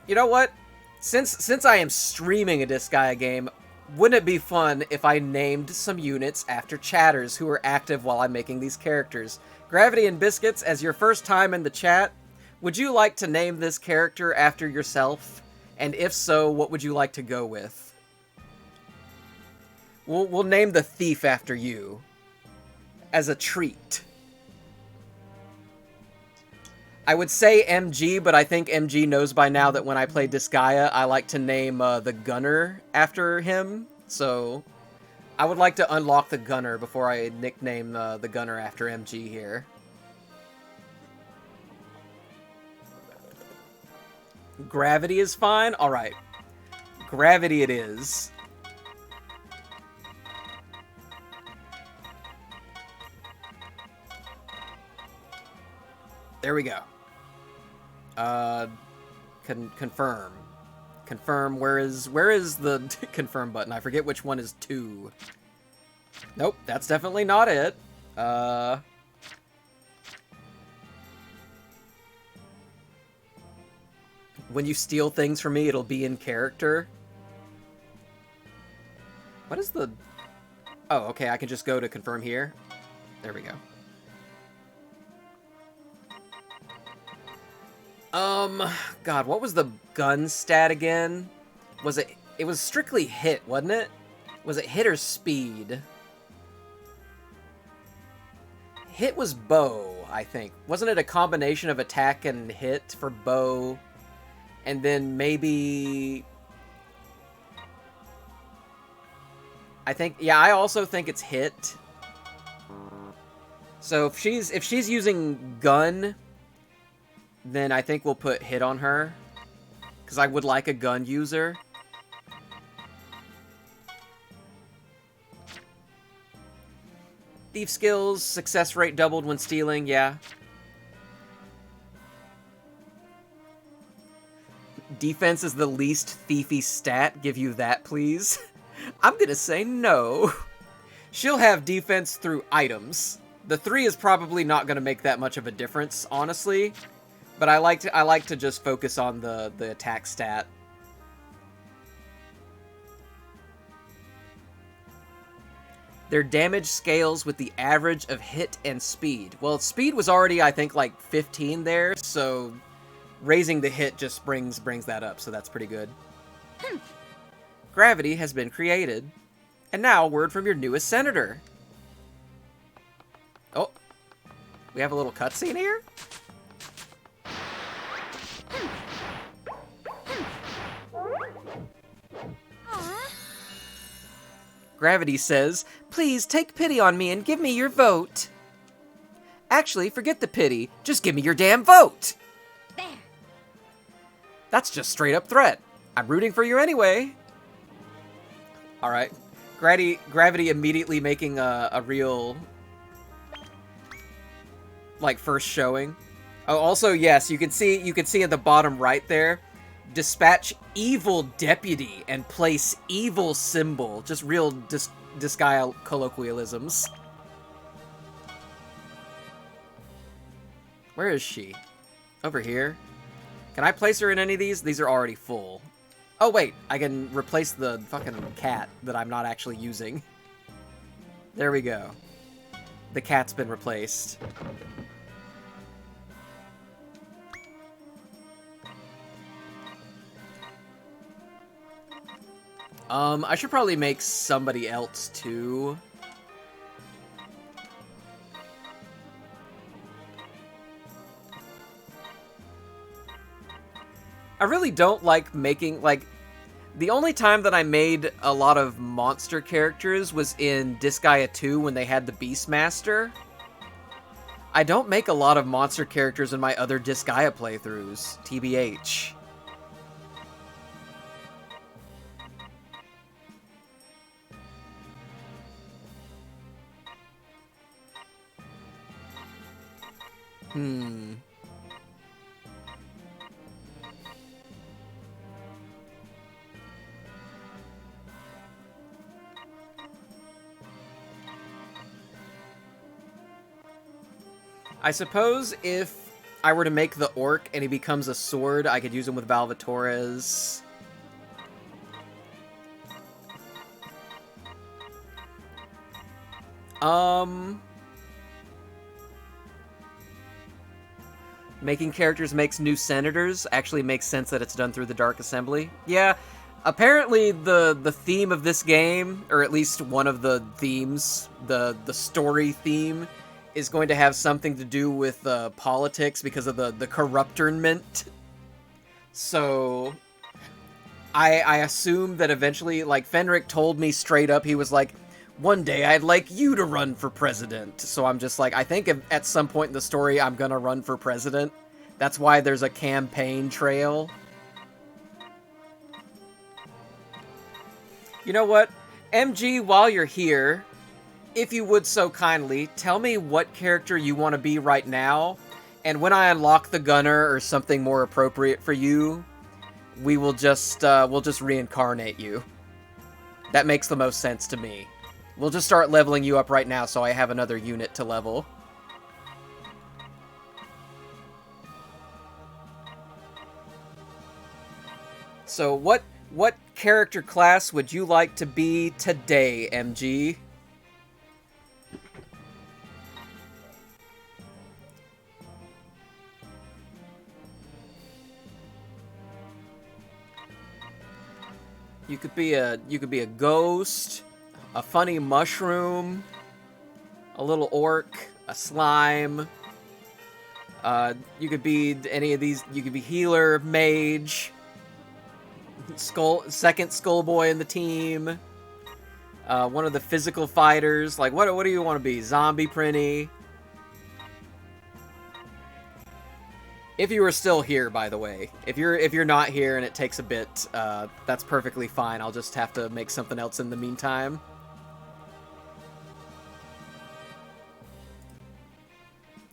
You know what? Since I am streaming a Disgaea game, wouldn't it be fun if I named some units after chatters who are active while I'm making these characters? Gravity and Biscuits, as your first time in the chat, would you like to name this character after yourself? And if so, what would you like to go with? We'll name the thief after you. As a treat. I would say MG, but I think MG knows by now that when I play Disgaea, I like to name the Gunner after him. So I would like to unlock the Gunner before I nickname the Gunner after MG here. Gravity is fine? Alright. Gravity it is. There we go. Confirm. Confirm, where is the confirm button? I forget which one is 2. Nope, that's definitely not it. When you steal things from me, it'll be in character. What is the... Oh, okay, I can just go to confirm here. There we go. God, what was the gun stat again? Was it... It was strictly hit, wasn't it? Was it hit or speed? Hit was bow, I think. Wasn't it a combination of attack and hit for bow? And then maybe... I think... Yeah, I also think it's hit. So if she's using gun... then I think we'll put hit on her. Because I would like a gun user. Thief skills, success rate doubled when stealing, yeah. Defense is the least thiefy stat. Give you that, please. I'm gonna say no. She'll have defense through items. The 3 is probably not gonna make that much of a difference, honestly. But I like to just focus on the attack stat. Their damage scales with the average of hit and speed. Well, speed was already, I think, like 15 there, so raising the hit just brings that up, so that's pretty good. Gravity has been created. And now, a word from your newest senator. Oh, we have a little cutscene here? Gravity says, "Please take pity on me and give me your vote." Actually, forget the pity. Just give me your damn vote. There. That's just straight up threat. I'm rooting for you anyway. All right. Gravity immediately making a real, like, first showing. Oh, also, yes, you can see at the bottom right there, dispatch evil deputy and place evil symbol. Just real Disgaea colloquialisms. Where is she? Over here? Can I place her in any of these? These are already full. Oh, wait. I can replace the fucking cat that I'm not actually using. There we go. The cat's been replaced. I should probably make somebody else, too. I really don't like making, like, the only time that I made a lot of monster characters was in Disgaea 2 when they had the Beastmaster. I don't make a lot of monster characters in my other Disgaea playthroughs, TBH. I suppose if I were to make the orc and he becomes a sword, I could use him with Valvatores. Making characters makes new senators. Actually makes sense that it's done through the Dark Assembly. Yeah, apparently the theme of this game, or at least one of the themes, the story theme, is going to have something to do with politics because of the corrupternment. So I assume that eventually, like, Fenric told me straight up, he was like, one day I'd like you to run for president. So I'm just like, I think at some point in the story I'm gonna run for president. That's why there's a campaign trail. You know what? MG, while you're here, if you would so kindly, tell me what character you want to be right now, and when I unlock the gunner or something more appropriate for you, we'll just reincarnate you. That makes the most sense to me. We'll just start leveling you up right now so I have another unit to level. So what character class would you like to be today, MG? You could be a ghost, a funny mushroom, a little orc, a slime. You could be any of these. You could be healer, mage, second skull boy in the team. One of the physical fighters. Like, what do you want to be? Zombie Prinny. If you were still here, by the way. If you're not here and it takes a bit, that's perfectly fine. I'll just have to make something else in the meantime.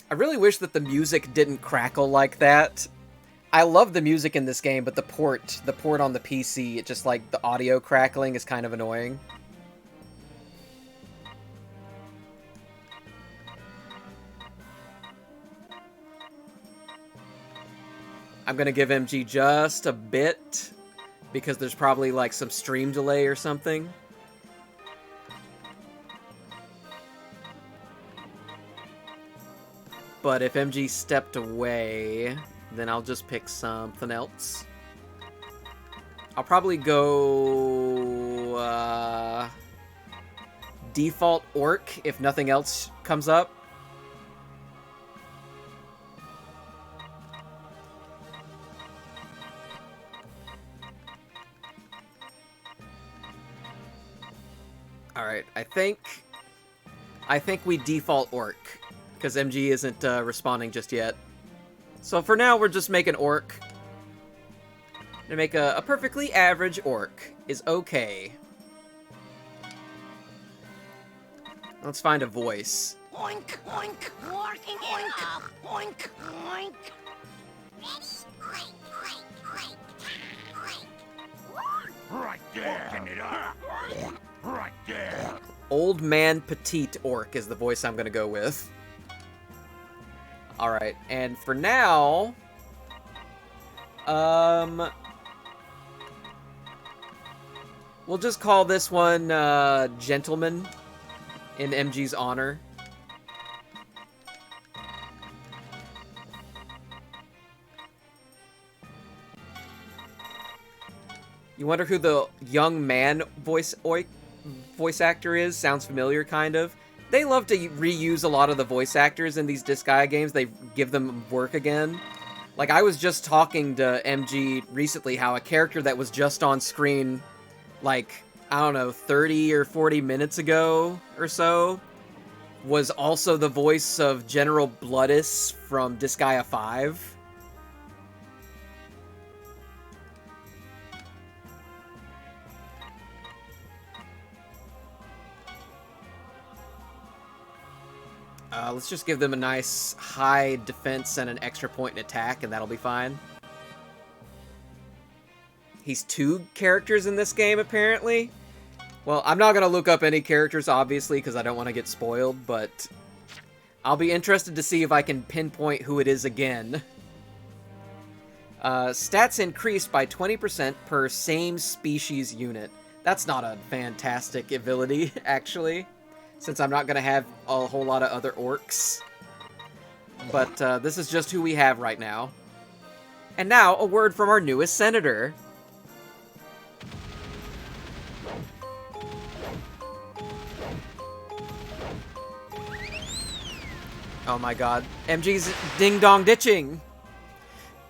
I really wish that the music didn't crackle like that. I love the music in this game, but the port on the PC, it just, like, the audio crackling is kind of annoying. I'm gonna give MG just a bit, because there's probably, like, some stream delay or something. But if MG stepped away, then I'll just pick something else. I'll probably go default orc if nothing else comes up. I think we default orc, because MG isn't responding just yet. So for now, we're just making orc. To make a perfectly average orc is okay. Let's find a voice. Oink, oink, working it up. Oink, oink. Ready? Oink, oink, oink, oink. Right there. Working it up. Right there. Old man petite orc is the voice I'm gonna go with. Alright, and for now... we'll just call this one, Gentleman, in MG's honor. You wonder who the young man voice actor is? Sounds familiar, kind of. They love to reuse a lot of the voice actors in these Disgaea games. They give them work again. Like, I was just talking to MG recently how a character that was just on screen, like, I don't know, 30 or 40 minutes ago or so, was also the voice of General Bloodus from Disgaea 5. Let's just give them a nice high defense and an extra point in attack, and that'll be fine. He's 2 characters in this game, apparently. Well, I'm not going to look up any characters, obviously, because I don't want to get spoiled, but I'll be interested to see if I can pinpoint who it is again. Stats increased by 20% per same species unit. That's not a fantastic ability, actually, since I'm not going to have a whole lot of other orcs. But this is just who we have right now. And now, a word from our newest senator. Oh my god. MG's ding-dong ditching!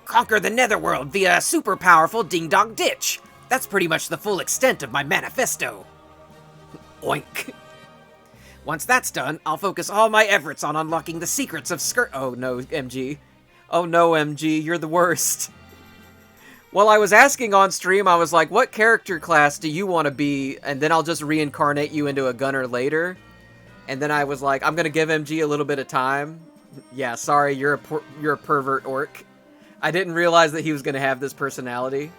Conquer the netherworld via a super powerful ding-dong ditch! That's pretty much the full extent of my manifesto. Oink. Once that's done, I'll focus all my efforts on unlocking the secrets of Oh no, MG. Oh no, MG, you're the worst. Well, I was asking on stream, I was like, what character class do you want to be? And then I'll just reincarnate you into a gunner later. And then I was like, I'm gonna give MG a little bit of time. Yeah, sorry, you're a pervert orc. I didn't realize that he was gonna have this personality.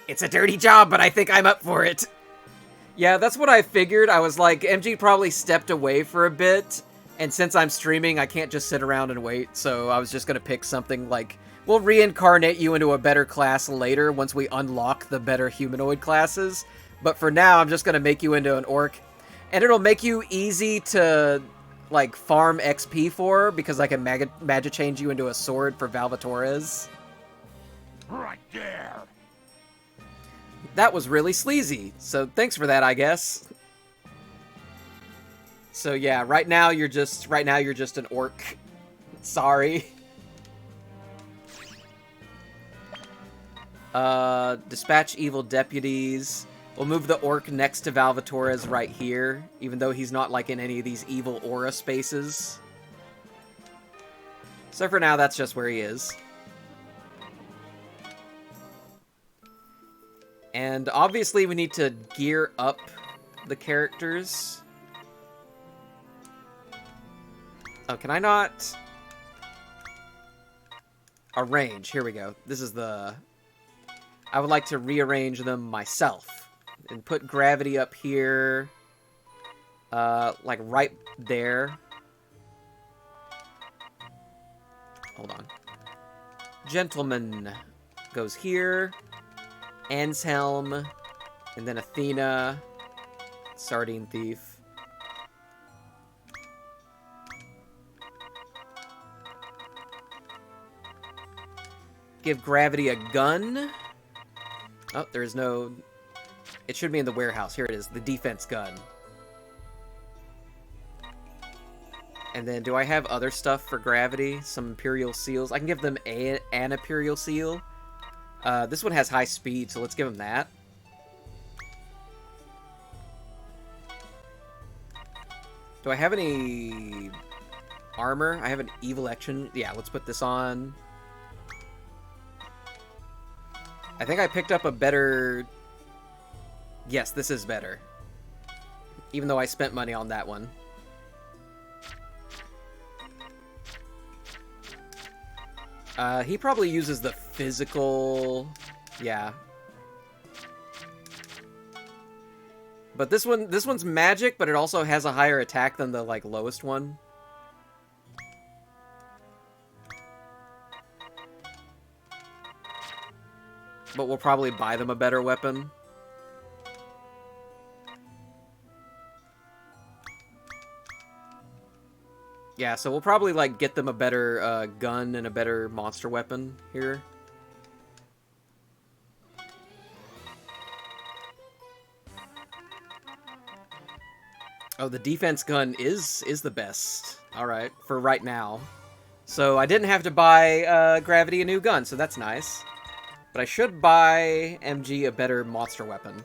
It's a dirty job, but I think I'm up for it. Yeah, that's what I figured. I was like, MG probably stepped away for a bit, and since I'm streaming, I can't just sit around and wait, so I was just gonna pick something like, we'll reincarnate you into a better class later once we unlock the better humanoid classes, but for now, I'm just gonna make you into an orc, and it'll make you easy to, like, farm XP for, because I can magic change you into a sword for Valvatores. Right there. That was really sleazy, so thanks for that, I guess. So yeah, right now you're just an orc. Sorry. Dispatch evil deputies. We'll move the orc next to Valvatores right here, even though he's not like in any of these evil aura spaces. So for now, that's just where he is. And obviously we need to gear up the characters. Oh, can I not? Arrange, here we go. This is the... I would like to rearrange them myself. And put gravity up here. Like right there. Hold on. Gentleman goes here. Anshelm, and then Athena, Sardine Thief. Give Gravity a gun. Oh, there's no... It should be in the warehouse. Here it is, the defense gun. And then, do I have other stuff for Gravity? Some Imperial Seals? I can give them an Imperial Seal. This one has high speed, so let's give him that. Do I have any armor? I have an evil action. Yeah, let's put this on. I think I picked up a better... Yes, this is better. Even though I spent money on that one. He probably uses the physical... Yeah. But this one's magic, but it also has a higher attack than the, like, lowest one. But we'll probably buy them a better weapon. Yeah, so we'll probably, like, get them a better gun and a better monster weapon here. Oh, the defense gun is the best. Alright, for right now. So I didn't have to buy Gravity a new gun, so that's nice. But I should buy MG a better monster weapon.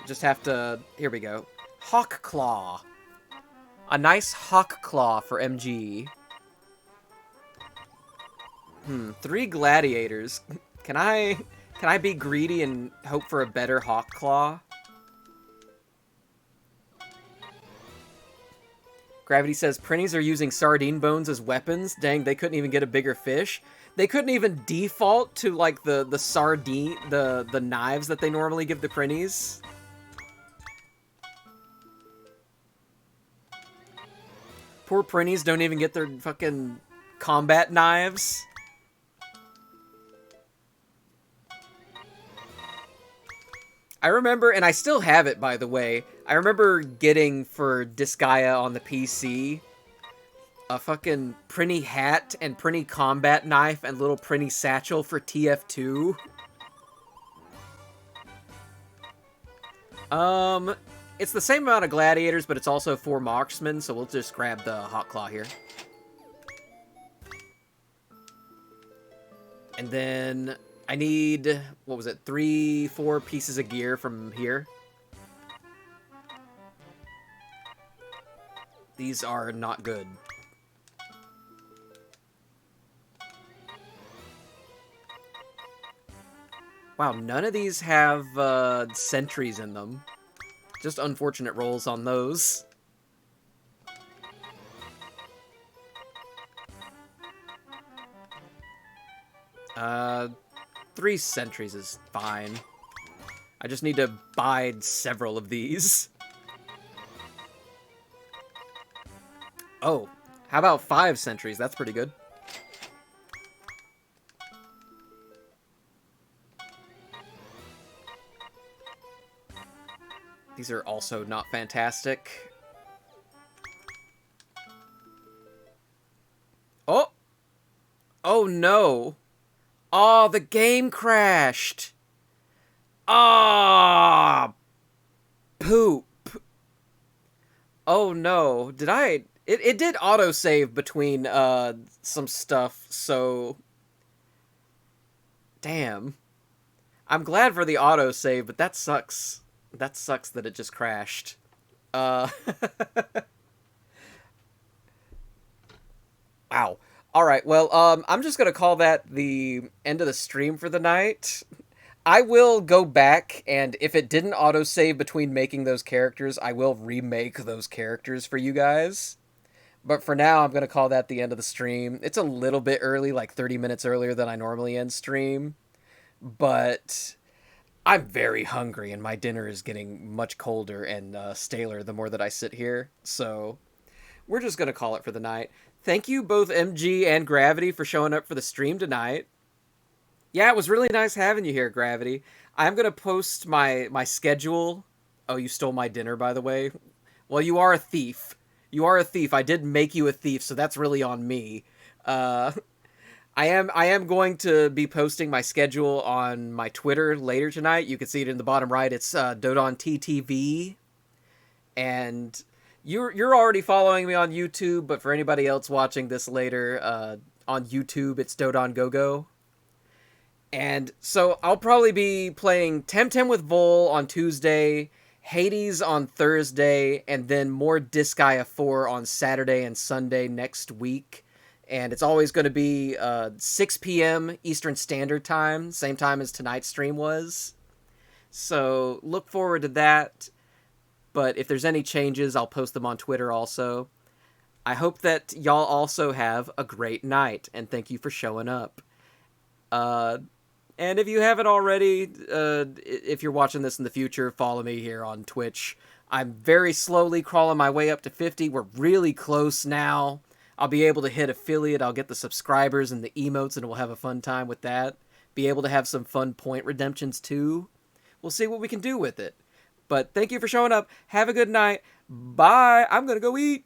Just have to... Here we go. Hawk Claw. A nice Hawk Claw for MG. 3 gladiators. Can I be greedy and hope for a better Hawk Claw? Gravity says, Prinnies are using sardine bones as weapons. Dang, they couldn't even get a bigger fish. They couldn't even default to, like, the sardine, the knives that they normally give the Prinnies. Poor Prinnies don't even get their fucking combat knives. I remember, and I still have it, by the way, I remember getting for Disgaea on the PC a fucking Prinny hat and Prinny combat knife and little Prinny satchel for TF2. It's the same amount of gladiators, but it's also 4 marksmen, so we'll just grab the Hawk Claw here. And then I need, what was it, 3-4 pieces of gear from here. These are not good. Wow, none of these have sentries in them. Just unfortunate rolls on those. Uh, 3 sentries is fine. I just need to buy several of these. Oh, how about 5 sentries? That's pretty good. These are also not fantastic. Oh! Oh no! Oh, the game crashed! Ah! Poop! Oh no, did I... It did autosave between some stuff, so... Damn. I'm glad for the autosave, but that sucks. That sucks that it just crashed. Wow. Alright, well, I'm just gonna call that the end of the stream for the night. I will go back, and if it didn't autosave between making those characters, I will remake those characters for you guys. But for now, I'm gonna call that the end of the stream. It's a little bit early, like 30 minutes earlier than I normally end stream. But... I'm very hungry, and my dinner is getting much colder and staler the more that I sit here, so we're just going to call it for the night. Thank you, both MG and Gravity, for showing up for the stream tonight. Yeah, it was really nice having you here, Gravity. I'm going to post my schedule. Oh, you stole my dinner, by the way. Well, you are a thief. You are a thief. I did make you a thief, so that's really on me. I am going to be posting my schedule on my Twitter later tonight. You can see it in the bottom right. It's DodonTTV. And you're already following me on YouTube, but for anybody else watching this later, on YouTube, it's DodonGoGo. And so I'll probably be playing Temtem with Vol on Tuesday, Hades on Thursday, and then more Disgaea 4 on Saturday and Sunday next week. And it's always going to be 6 p.m. Eastern Standard Time, same time as tonight's stream was. So look forward to that. But if there's any changes, I'll post them on Twitter also. I hope that y'all also have a great night, and thank you for showing up. And if you haven't already, if you're watching this in the future, follow me here on Twitch. I'm very slowly crawling my way up to 50. We're really close now. I'll be able to hit affiliate. I'll get the subscribers and the emotes, and we'll have a fun time with that. Be able to have some fun point redemptions, too. We'll see what we can do with it. But thank you for showing up. Have a good night. Bye. I'm going to go eat.